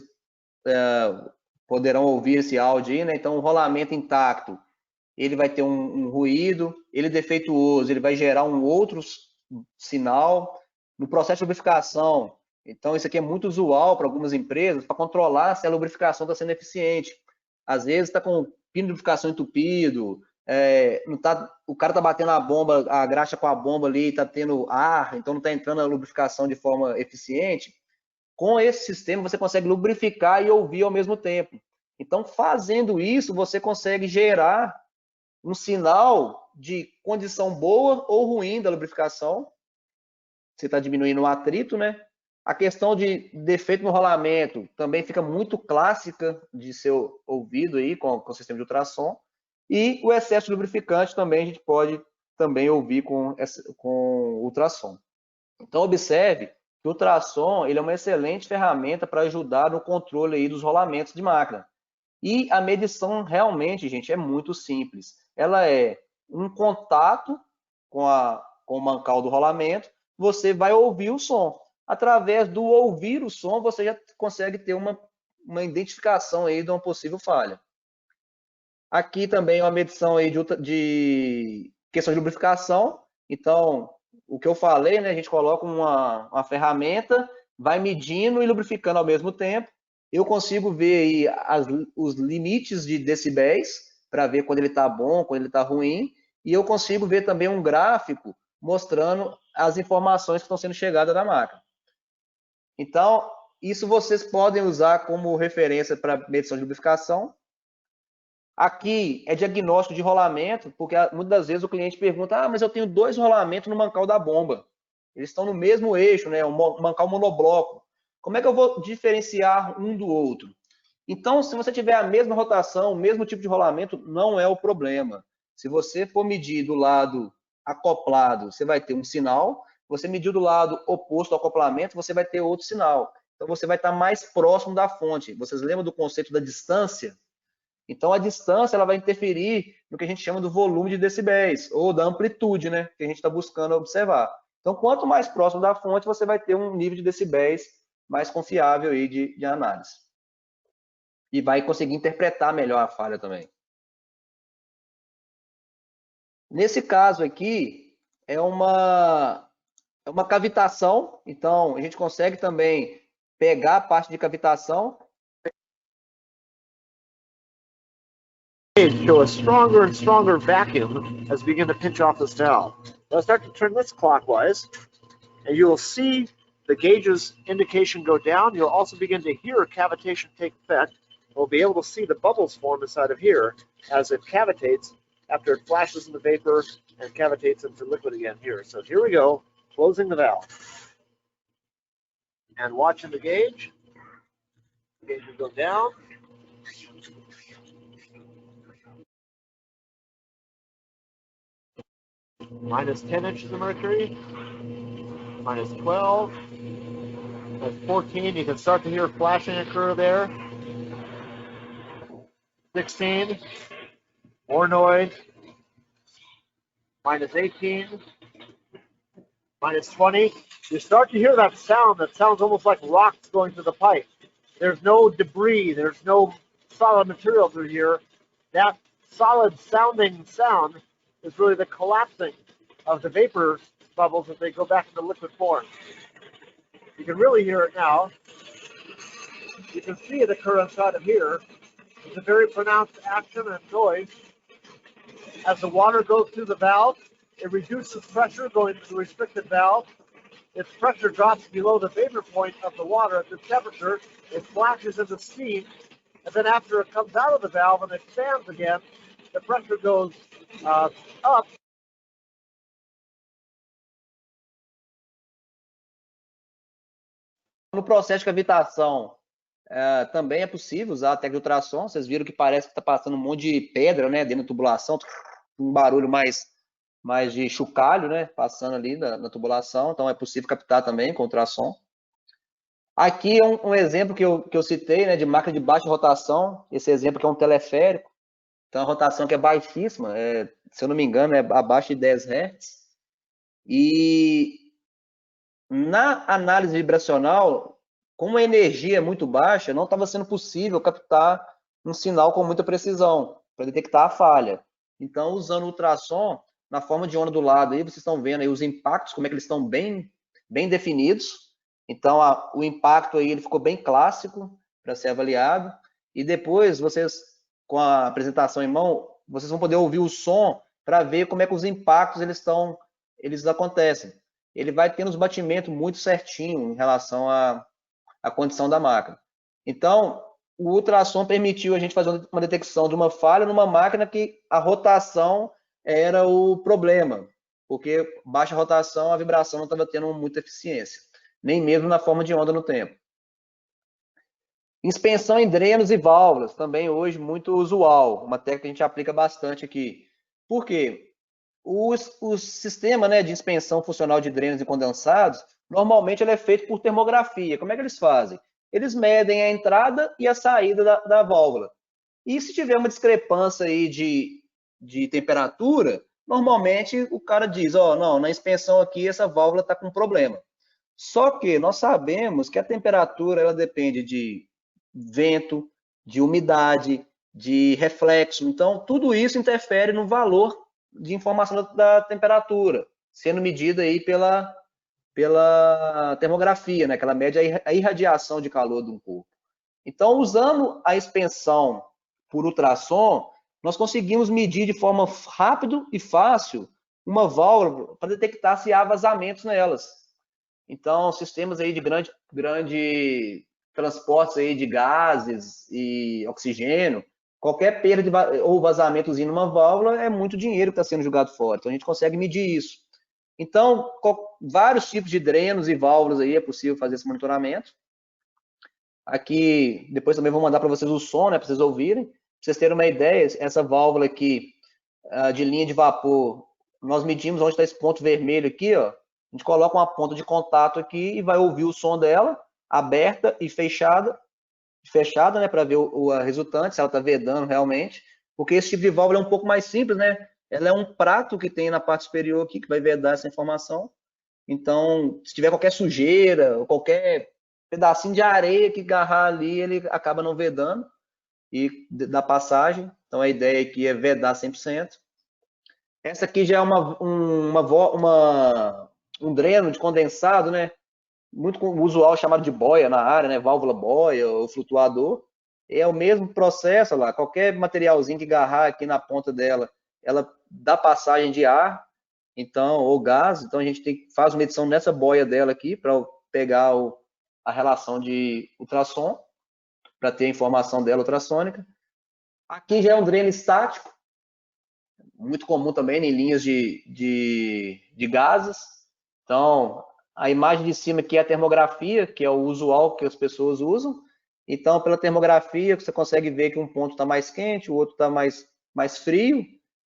poderão ouvir esse áudio aí, né? Então, o rolamento intacto, ele vai ter um ruído. Ele defeituoso, ele vai gerar um outro sinal. No processo de lubrificação, então, isso aqui é muito usual para algumas empresas para controlar se a lubrificação está sendo eficiente. Às vezes está com o pino de lubrificação entupido, não tá, o cara está batendo a bomba, a graxa com a bomba ali, está tendo ar, então não está entrando a lubrificação de forma eficiente. Com esse sistema, você consegue lubrificar e ouvir ao mesmo tempo. Então, fazendo isso, você consegue gerar um sinal de condição boa ou ruim da lubrificação. Você está diminuindo o atrito, né? A questão de defeito no rolamento também fica muito clássica de ser ouvido aí com o sistema de ultrassom. E o excesso de lubrificante também a gente pode também ouvir com ultrassom. Então observe que o ultrassom ele é uma excelente ferramenta para ajudar no controle aí dos rolamentos de máquina. E a medição realmente, gente, é muito simples. Ela é um contato com o mancal do rolamento, você vai ouvir o som. Através do ouvir o som, você já consegue ter uma identificação aí de uma possível falha. Aqui também é uma medição aí de questão de lubrificação. Então, o que eu falei, né, a gente coloca uma ferramenta, vai medindo e lubrificando ao mesmo tempo. Eu consigo ver aí os limites de decibéis, para ver quando ele está bom, quando ele está ruim, e eu consigo ver também um gráfico mostrando as informações que estão sendo chegadas da máquina. Então, isso vocês podem usar como referência para medição de lubrificação. Aqui é diagnóstico de rolamento, porque muitas das vezes o cliente pergunta, mas eu tenho 2 rolamentos no mancal da bomba. Eles estão no mesmo eixo, né? Um mancal monobloco. Como é que eu vou diferenciar um do outro? Então, se você tiver a mesma rotação, o mesmo tipo de rolamento, não é o problema. Se você for medir do lado acoplado, você vai ter um sinal. Você medir do lado oposto ao acoplamento, você vai ter outro sinal. Então, você vai estar mais próximo da fonte. Vocês lembram do conceito da distância? Então, a distância ela vai interferir no que a gente chama do volume de decibéis, ou da amplitude, né, que a gente está buscando observar. Então, quanto mais próximo da fonte, você vai ter um nível de decibéis mais confiável aí de análise. E vai conseguir interpretar melhor a falha também. Nesse caso aqui, é uma cavitação, então a gente consegue também pegar a parte de cavitação. Show a stronger and stronger vacuum as we begin to pinch off this valve. I'll start to turn this clockwise, and you will see the gauge's indication go down. You'll also begin to hear cavitation take effect. We'll be able to see the bubbles form inside of here as it cavitates after it flashes in the vapor and cavitates into liquid again here. So here we go, closing the valve. And watching the gauge. The gauge will go down. Minus 10 inches of mercury, minus 12, minus 14. You can start to hear flashing occur there. 16, more noise, minus 18, minus 20. You start to hear that sound that sounds almost like rocks going through the pipe. There's no debris, there's no solid material through here. That solid sounding sound is really the collapsing of the vapor bubbles as they go back into liquid form. You can really hear it now. You can see it occur inside of here. It's a very pronounced action and noise. As the water goes through the valve, it reduces pressure going to the restricted valve. Its pressure drops below the vapor point of the water at this temperature. It flashes into steam, and then after it comes out of the valve and expands again, the pressure goes up. No processo de cavitação, também é possível usar a técnica de ultrassom. Vocês viram que parece que está passando um monte de pedra, né, dentro da tubulação, um barulho mais de chocalho, né, passando ali na tubulação. Então é possível captar também com ultrassom. Aqui é um exemplo que eu citei, né, de máquina de baixa rotação. Esse exemplo que é um teleférico. Então a rotação que é baixíssima, se eu não me engano, é abaixo de 10 Hz. E na análise vibracional, como a energia é muito baixa, não estava sendo possível captar um sinal com muita precisão para detectar a falha. Então, usando o ultrassom, na forma de onda do lado, aí vocês estão vendo aí os impactos, como é que eles estão bem definidos. Então, o impacto aí ele ficou bem clássico para ser avaliado. E depois, vocês, com a apresentação em mão, vocês vão poder ouvir o som para ver como é que os impactos eles acontecem. Ele vai tendo os batimentos muito certinho em relação à condição da máquina. Então, o ultrassom permitiu a gente fazer uma detecção de uma falha numa máquina que a rotação era o problema, porque baixa rotação, a vibração não estava tendo muita eficiência, nem mesmo na forma de onda no tempo. Inspeção em drenos e válvulas, também hoje muito usual, uma técnica que a gente aplica bastante aqui. Por quê? O sistema, né, de inspeção funcional de drenos e condensados, normalmente ele é feito por termografia. Como é que eles fazem? Eles medem a entrada e a saída da válvula. E se tiver uma discrepância aí de temperatura, normalmente o cara diz, ó, não, na inspeção aqui essa válvula está com problema. Só que nós sabemos que a temperatura ela depende de vento, de umidade, de reflexo. Então, tudo isso interfere no valor de informação da temperatura, sendo medida aí pela termografia, né, que ela mede a irradiação de calor de um corpo. Então, usando a inspeção por ultrassom, nós conseguimos medir de forma rápida e fácil uma válvula para detectar se há vazamentos nelas. Então, sistemas aí de grande transportes aí de gases e oxigênio, qualquer perda ou vazamentozinho numa válvula é muito dinheiro que está sendo jogado fora. Então, a gente consegue medir isso. Então, vários tipos de drenos e válvulas aí é possível fazer esse monitoramento. Aqui, depois também vou mandar para vocês o som, né, para vocês ouvirem. Para vocês terem uma ideia, essa válvula aqui de linha de vapor, nós medimos onde está esse ponto vermelho aqui, ó. A gente coloca uma ponta de contato aqui e vai ouvir o som dela, aberta e fechada, né, para ver a resultante, se ela está vedando realmente, porque esse tipo de válvula é um pouco mais simples, né? Ela é um prato que tem na parte superior aqui, que vai vedar essa informação. Então, se tiver qualquer sujeira, ou qualquer pedacinho de areia que agarrar ali, ele acaba não vedando e da passagem. Então, a ideia aqui é vedar 100%. Essa aqui já é um dreno de condensado, né? Muito usual, chamado de boia na área, né? Válvula boia ou flutuador. É o mesmo processo lá. Qualquer materialzinho que agarrar aqui na ponta dela, ela dá passagem de ar, então, ou gás. Então, a gente faz uma medição nessa boia dela aqui para pegar a relação de ultrassom, para ter a informação dela ultrassônica. Aqui já é um dreno estático, muito comum também em linhas de gases. Então, a imagem de cima aqui é a termografia, que é o usual que as pessoas usam. Então, pela termografia, você consegue ver que um ponto está mais quente, o outro está mais frio,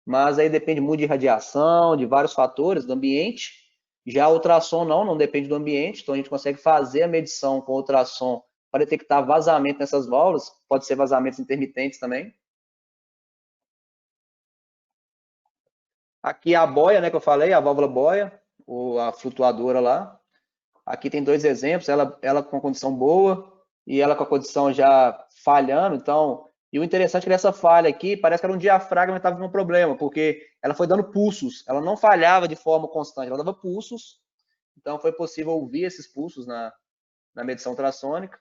mas aí depende muito de radiação, de vários fatores do ambiente. Já o ultrassom não depende do ambiente, então a gente consegue fazer a medição com ultrassom para detectar vazamento nessas válvulas, pode ser vazamentos intermitentes também. Aqui é a boia, né, que eu falei, a válvula boia, ou a flutuadora lá. Aqui tem dois exemplos, ela com condição boa e ela com a condição já falhando. Então, e o interessante é que nessa falha aqui, parece que era um diafragma que estava com um problema, porque ela foi dando pulsos, ela não falhava de forma constante, ela dava pulsos. Então, foi possível ouvir esses pulsos na medição ultrassônica.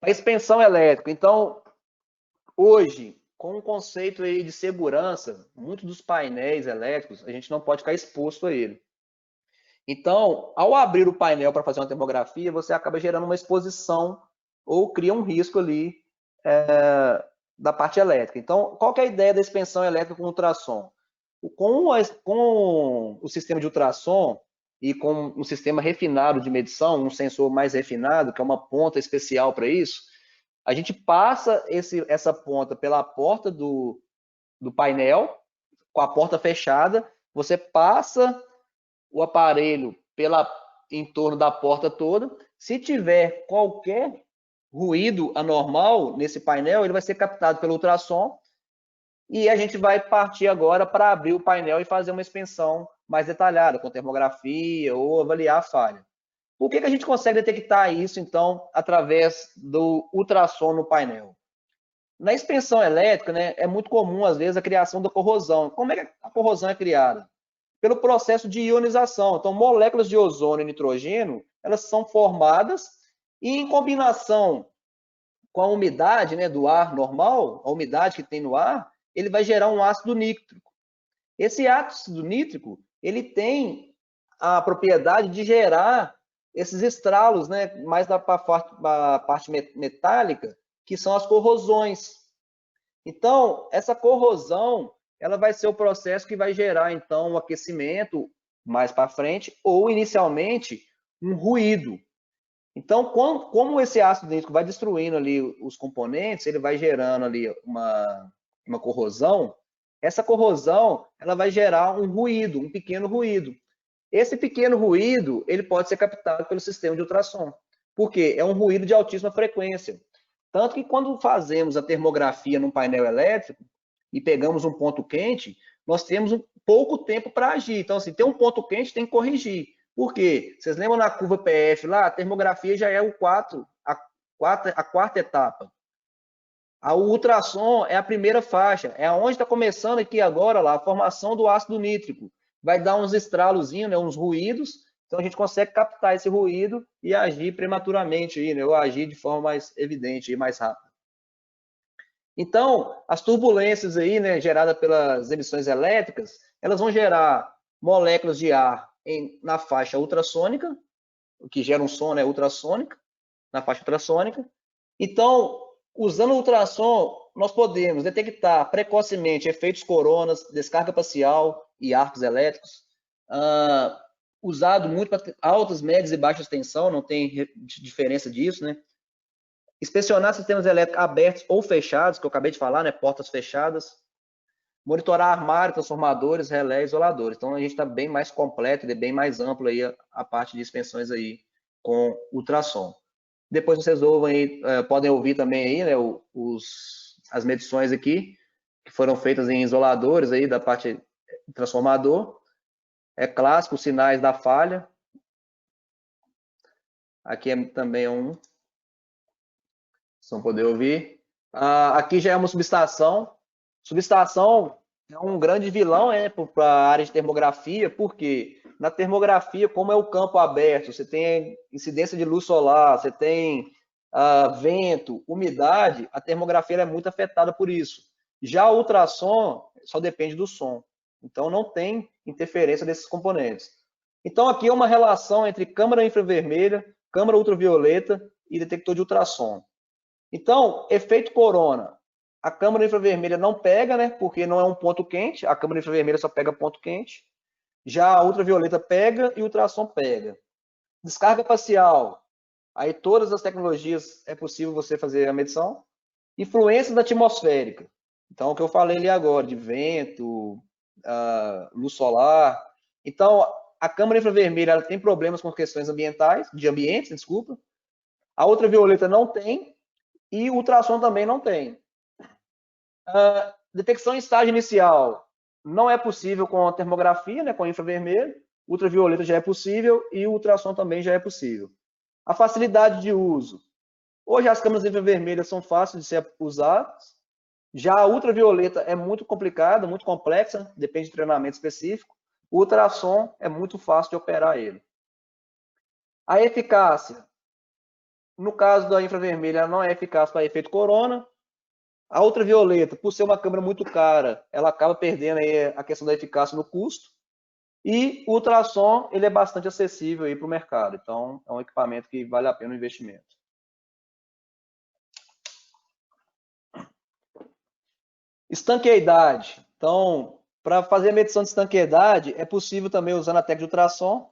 A expensão elétrica. Então, hoje, com o conceito aí de segurança, muitos dos painéis elétricos, a gente não pode ficar exposto a ele. Então, ao abrir o painel para fazer uma termografia, você acaba gerando uma exposição ou cria um risco ali da parte elétrica. Então, qual que é a ideia da expensão elétrica com ultrassom? Com o sistema de ultrassom e com um sistema refinado de medição, um sensor mais refinado, que é uma ponta especial para isso, a gente passa essa ponta pela porta do painel, com a porta fechada, você passa o aparelho em torno da porta toda. Se tiver qualquer ruído anormal nesse painel, ele vai ser captado pelo ultrassom e a gente vai partir agora para abrir o painel e fazer uma expensão mais detalhada, com termografia ou avaliar a falha. Por que a gente consegue detectar isso, então, através do ultrassom no painel? Na expensão elétrica, né, é muito comum, às vezes, a criação da corrosão. Como é que a corrosão é criada? Pelo processo de ionização. Então, moléculas de ozônio e nitrogênio, elas são formadas e, em combinação com a umidade, né, do ar normal, a umidade que tem no ar, ele vai gerar um ácido nítrico. Esse ácido nítrico, ele tem a propriedade de gerar esses estralos, né, mais da parte metálica, que são as corrosões. Então, essa corrosão, ela vai ser o processo que vai gerar, então, um aquecimento mais para frente, ou, inicialmente, um ruído. Então, como esse ácido nítrico vai destruindo ali os componentes, ele vai gerando ali uma corrosão, essa corrosão, ela vai gerar um ruído, um pequeno ruído. Esse pequeno ruído, ele pode ser captado pelo sistema de ultrassom. porque é um ruído de altíssima frequência. Tanto que quando fazemos a termografia num painel elétrico e pegamos um ponto quente, nós temos pouco tempo para agir. Então, assim, tem um ponto quente, tem que corrigir. Por quê? Vocês lembram na curva PF lá? A termografia já é a quarta etapa. O ultrassom é a primeira faixa, é onde está começando aqui agora lá, a formação do ácido nítrico. Vai dar uns estralozinhos, né, uns ruídos, então a gente consegue captar esse ruído e agir prematuramente, aí, né, ou agir de forma mais evidente e mais rápida. Então, as turbulências aí, né, geradas pelas emissões elétricas, elas vão gerar moléculas de ar na faixa ultrassônica, o que gera um som, né, ultrassônica, na faixa ultrassônica. Então, usando o ultrassom, nós podemos detectar precocemente efeitos coronas, descarga parcial e arcos elétricos, usado muito para altas, médias e baixas tensão, não tem diferença disso, né? Inspecionar sistemas elétricos abertos ou fechados, que eu acabei de falar, né? Portas fechadas. Monitorar armário, transformadores, relés, isoladores. Então, a gente está bem mais completo e bem mais amplo aí a parte de inspeções aí com ultrassom. Depois vocês ouvem, podem ouvir também aí, né, as medições aqui, que foram feitas em isoladores aí da parte transformador. É clássico, os sinais da falha. Aqui também é um. Vocês vão poder ouvir. Aqui já é uma subestação. Subestação é um grande vilão para a área de termografia, porque na termografia, como é o campo aberto, você tem incidência de luz solar, você tem vento, umidade, a termografia é muito afetada por isso. Já o ultrassom só depende do som, então não tem interferência desses componentes. Então aqui é uma relação entre câmara infravermelha, câmara ultravioleta e detector de ultrassom. Então, efeito corona, a câmara infravermelha não pega, né? Porque não é um ponto quente, a câmara infravermelha só pega ponto quente. Já a ultravioleta pega e o ultrassom pega. Descarga parcial, aí todas as tecnologias é possível você fazer a medição. Influência da atmosférica. Então, o que eu falei ali agora, de vento, luz solar. Então, a câmara infravermelha ela tem problemas com questões ambientais, de ambientes, desculpa. A ultravioleta não tem e o ultrassom também não tem. Detecção em estágio inicial não é possível com a termografia, né, com infravermelho. Ultravioleta já é possível e o ultrassom também já é possível. A facilidade de uso. Hoje as câmeras infravermelhas são fáceis de ser usadas. Já a ultravioleta é muito complicada, muito complexa, depende de treinamento específico. O ultrassom é muito fácil de operar ele. A eficácia. No caso da infravermelha, ela não é eficaz para efeito corona. A ultravioleta, por ser uma câmera muito cara, ela acaba perdendo aí a questão da eficácia no custo. E o ultrassom, ele é bastante acessível para o mercado. Então, é um equipamento que vale a pena o investimento. Estanqueidade. Então, para fazer a medição de estanqueidade, é possível também usando a técnica de ultrassom.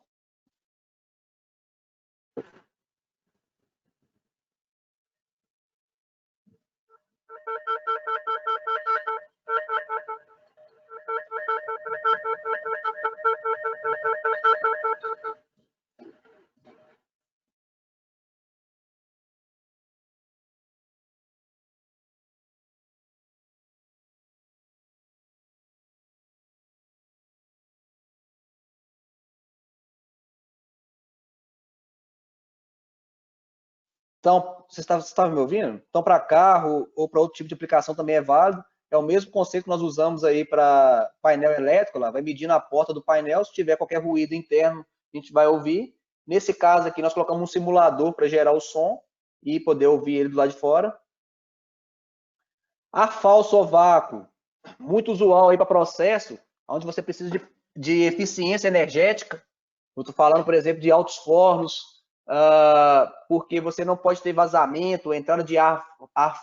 Então, você estava me ouvindo? Então, para carro ou para outro tipo de aplicação também é válido. É o mesmo conceito que nós usamos aí para painel elétrico, lá, vai medir na porta do painel, se tiver qualquer ruído interno, a gente vai ouvir. Nesse caso aqui, nós colocamos um simulador para gerar o som e poder ouvir ele do lado de fora. Ar falso ou vácuo, muito usual aí para processo, onde você precisa de eficiência energética. Eu estou falando, por exemplo, de altos fornos, porque você não pode ter vazamento, entrada de ar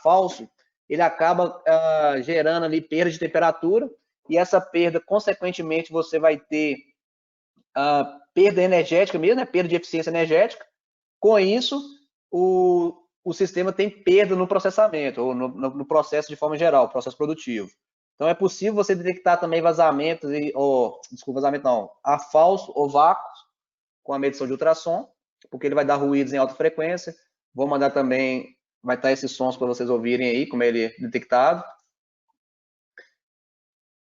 falso, ele acaba gerando ali perda de temperatura, e essa perda, consequentemente, você vai ter perda energética mesmo, né? Perda de eficiência energética. Com isso, o sistema tem perda no processamento, ou no processo de forma geral, processo produtivo. Então, é possível você detectar também vazamentos, desculpa, vazamento não, ar falso ou vácuo, com a medição de ultrassom. porque ele vai dar ruídos em alta frequência. Vou mandar também, vai estar esses sons para vocês ouvirem aí, como ele é detectado.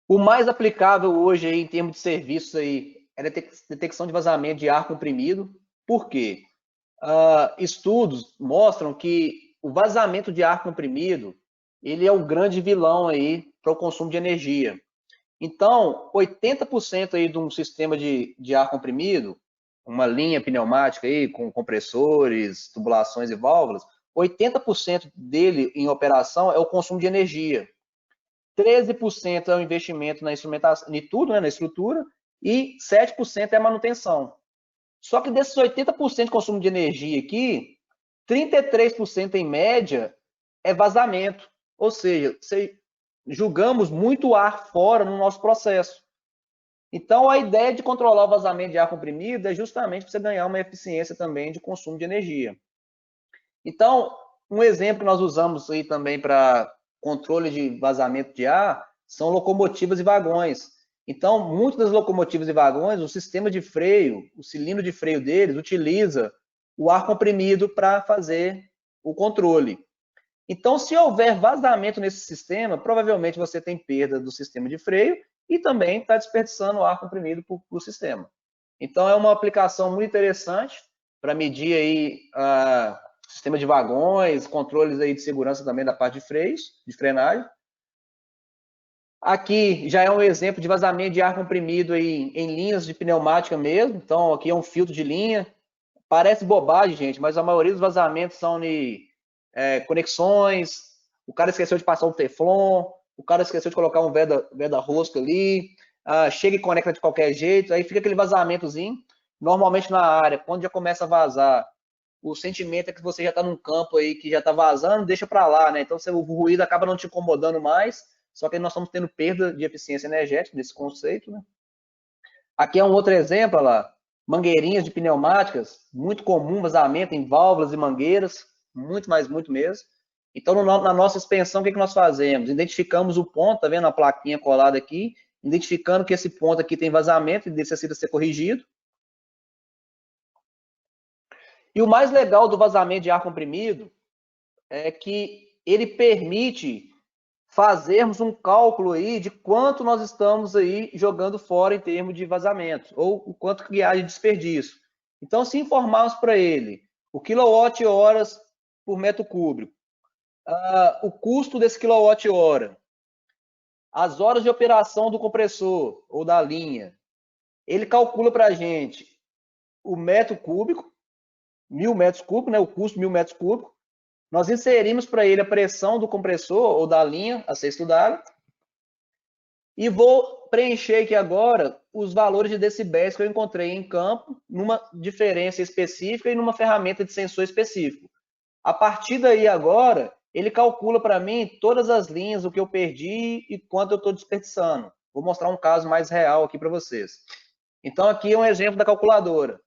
O mais aplicável hoje aí, em termos de serviços aí, é a detecção de vazamento de ar comprimido. Por quê? Estudos mostram que o vazamento de ar comprimido, ele é o grande vilão aí para o consumo de energia. Então, 80% aí de um sistema de ar comprimido, uma linha pneumática aí com compressores, tubulações e válvulas, 80% dele em operação é o consumo de energia. 13% é o investimento na instrumentação, em tudo, né, na estrutura, e 7% é a manutenção. Só que desses 80% de consumo de energia aqui, 33% em média é vazamento. Ou seja, jogamos muito ar fora no nosso processo. Então, a ideia de controlar o vazamento de ar comprimido é justamente para você ganhar uma eficiência também de consumo de energia. Então, um exemplo que nós usamos aí também para controle de vazamento de ar são locomotivas e vagões. Então, muitas das locomotivas e vagões, o sistema de freio, o cilindro de freio deles, utiliza o ar comprimido para fazer o controle. Então, se houver vazamento nesse sistema, provavelmente você tem perda do sistema de freio e também está desperdiçando o ar comprimido para o sistema. Então, é uma aplicação muito interessante para medir aí sistema de vagões, controles aí de segurança também da parte de freios, de frenagem. Aqui já é um exemplo de vazamento de ar comprimido aí em linhas de pneumática mesmo. Então, aqui é um filtro de linha. Parece bobagem, gente, mas a maioria dos vazamentos são de conexões. O cara esqueceu de passar um teflon, o cara esqueceu de colocar um veda-rosca ali, chega e conecta de qualquer jeito, aí fica aquele vazamentozinho. Normalmente na área, quando já começa a vazar, o sentimento é que você já está num campo aí que já está vazando, deixa para lá, né? Então o ruído acaba não te incomodando mais, só que nós estamos tendo perda de eficiência energética desse conceito, né? Aqui é um outro exemplo, lá, mangueirinhas de pneumáticas, muito comum vazamento em válvulas e mangueiras, muito mesmo. Então, na nossa expensão, o que nós fazemos? Identificamos o ponto, tá vendo a plaquinha colada aqui, identificando que esse ponto aqui tem vazamento e necessita ser corrigido. E o mais legal do vazamento de ar comprimido é que ele permite fazermos um cálculo aí de quanto nós estamos aí jogando fora em termos de vazamento, ou o quanto que há de desperdício. Então, se informarmos para ele o quilowatt-horas por metro cúbico, o custo desse quilowatt-hora, as horas de operação do compressor ou da linha, ele calcula para a gente o metro cúbico, 1.000 metros cúbicos, né, o custo 1.000 metros cúbicos, nós inserimos para ele a pressão do compressor ou da linha a ser estudada e vou preencher aqui agora os valores de decibéis que eu encontrei em campo, numa diferença específica e numa ferramenta de sensor específico. A partir daí agora, ele calcula para mim todas as linhas, o que eu perdi e quanto eu estou desperdiçando. Vou mostrar um caso mais real aqui para vocês. Então aqui é um exemplo da calculadora.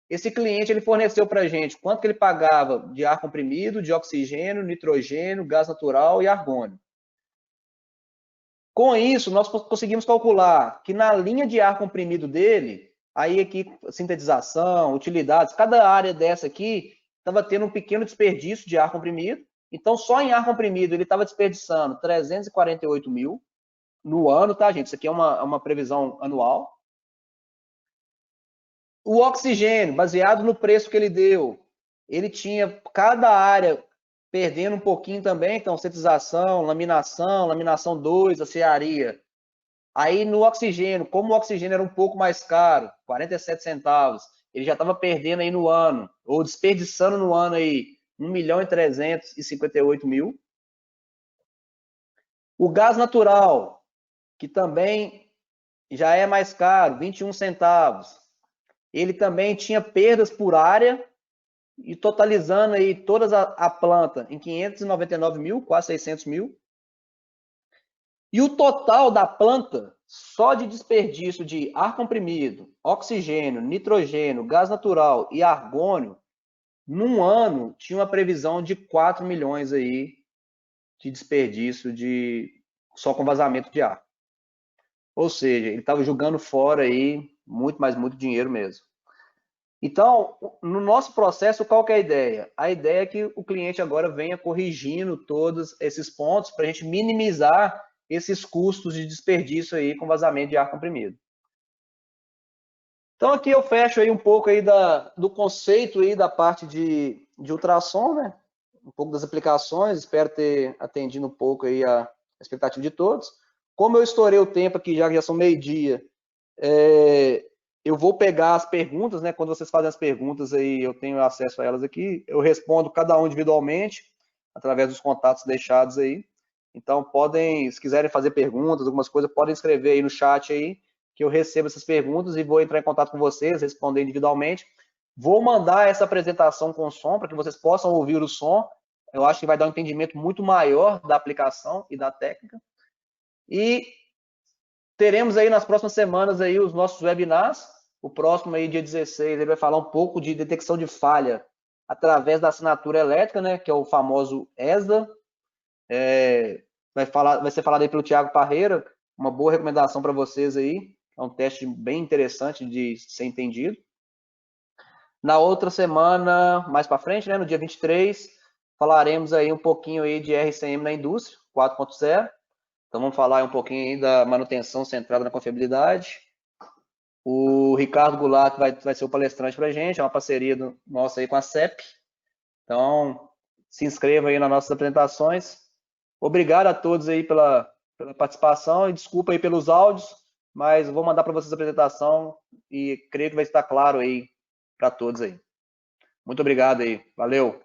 Esse cliente ele forneceu para a gente quanto que ele pagava de ar comprimido, de oxigênio, nitrogênio, gás natural e argônio. Com isso, nós conseguimos calcular que na linha de ar comprimido dele, aí aqui, sintetização, utilidades, cada área dessa aqui estava tendo um pequeno desperdício de ar comprimido. Então, só em ar comprimido, ele estava desperdiçando 348 mil no ano, tá, gente? Isso aqui é uma previsão anual. O oxigênio, baseado no preço que ele deu, ele tinha cada área perdendo um pouquinho também, então, sintetização, laminação 2, acearia. Aí no oxigênio, como o oxigênio era um pouco mais caro, 47 centavos, ele já estava perdendo aí no ano, ou desperdiçando no ano aí 1.358.000. O gás natural, que também já é mais caro, 21 centavos. Ele também tinha perdas por área e totalizando aí toda a planta em 599 mil, quase 600 mil. E o total da planta, só de desperdício de ar comprimido, oxigênio, nitrogênio, gás natural e argônio, num ano tinha uma previsão de 4 milhões aí de desperdício só com vazamento de ar. Ou seja, ele estava jogando fora aí muito, mas muito dinheiro mesmo. Então, no nosso processo, qual que é a ideia? A ideia é que o cliente agora venha corrigindo todos esses pontos para a gente minimizar esses custos de desperdício aí com vazamento de ar comprimido. Então, aqui eu fecho aí um pouco aí do conceito aí da parte de ultrassom, né? Um pouco das aplicações, espero ter atendido um pouco aí a expectativa de todos. Como eu estourei o tempo aqui, já são meio-dia, eu vou pegar as perguntas, né? Quando vocês fazem as perguntas aí, eu tenho acesso a elas aqui, eu respondo cada um individualmente, através dos contatos deixados aí. Então, podem, se quiserem fazer perguntas, algumas coisas, podem escrever aí no chat aí, que eu recebo essas perguntas e vou entrar em contato com vocês, responder individualmente. Vou mandar essa apresentação com som, para que vocês possam ouvir o som. Eu acho que vai dar um entendimento muito maior da aplicação e da técnica. E teremos aí nas próximas semanas aí os nossos webinars. O próximo aí, dia 16, ele vai falar um pouco de detecção de falha através da assinatura elétrica, né, que é o famoso ESDA. Vai ser falado aí pelo Thiago Parreira, uma boa recomendação para vocês aí. É um teste bem interessante de ser entendido. Na outra semana, mais para frente, né, no dia 23, falaremos aí um pouquinho aí de RCM na indústria, 4.0. Então vamos falar um pouquinho aí da manutenção centrada na confiabilidade. O Ricardo Goulart vai ser o palestrante para a gente, é uma parceria nossa aí com a CEP. Então, se inscreva aí nas nossas apresentações. Obrigado a todos aí pela participação e desculpa aí pelos áudios, mas vou mandar para vocês a apresentação e creio que vai estar claro aí para todos aí. Muito obrigado aí. Valeu!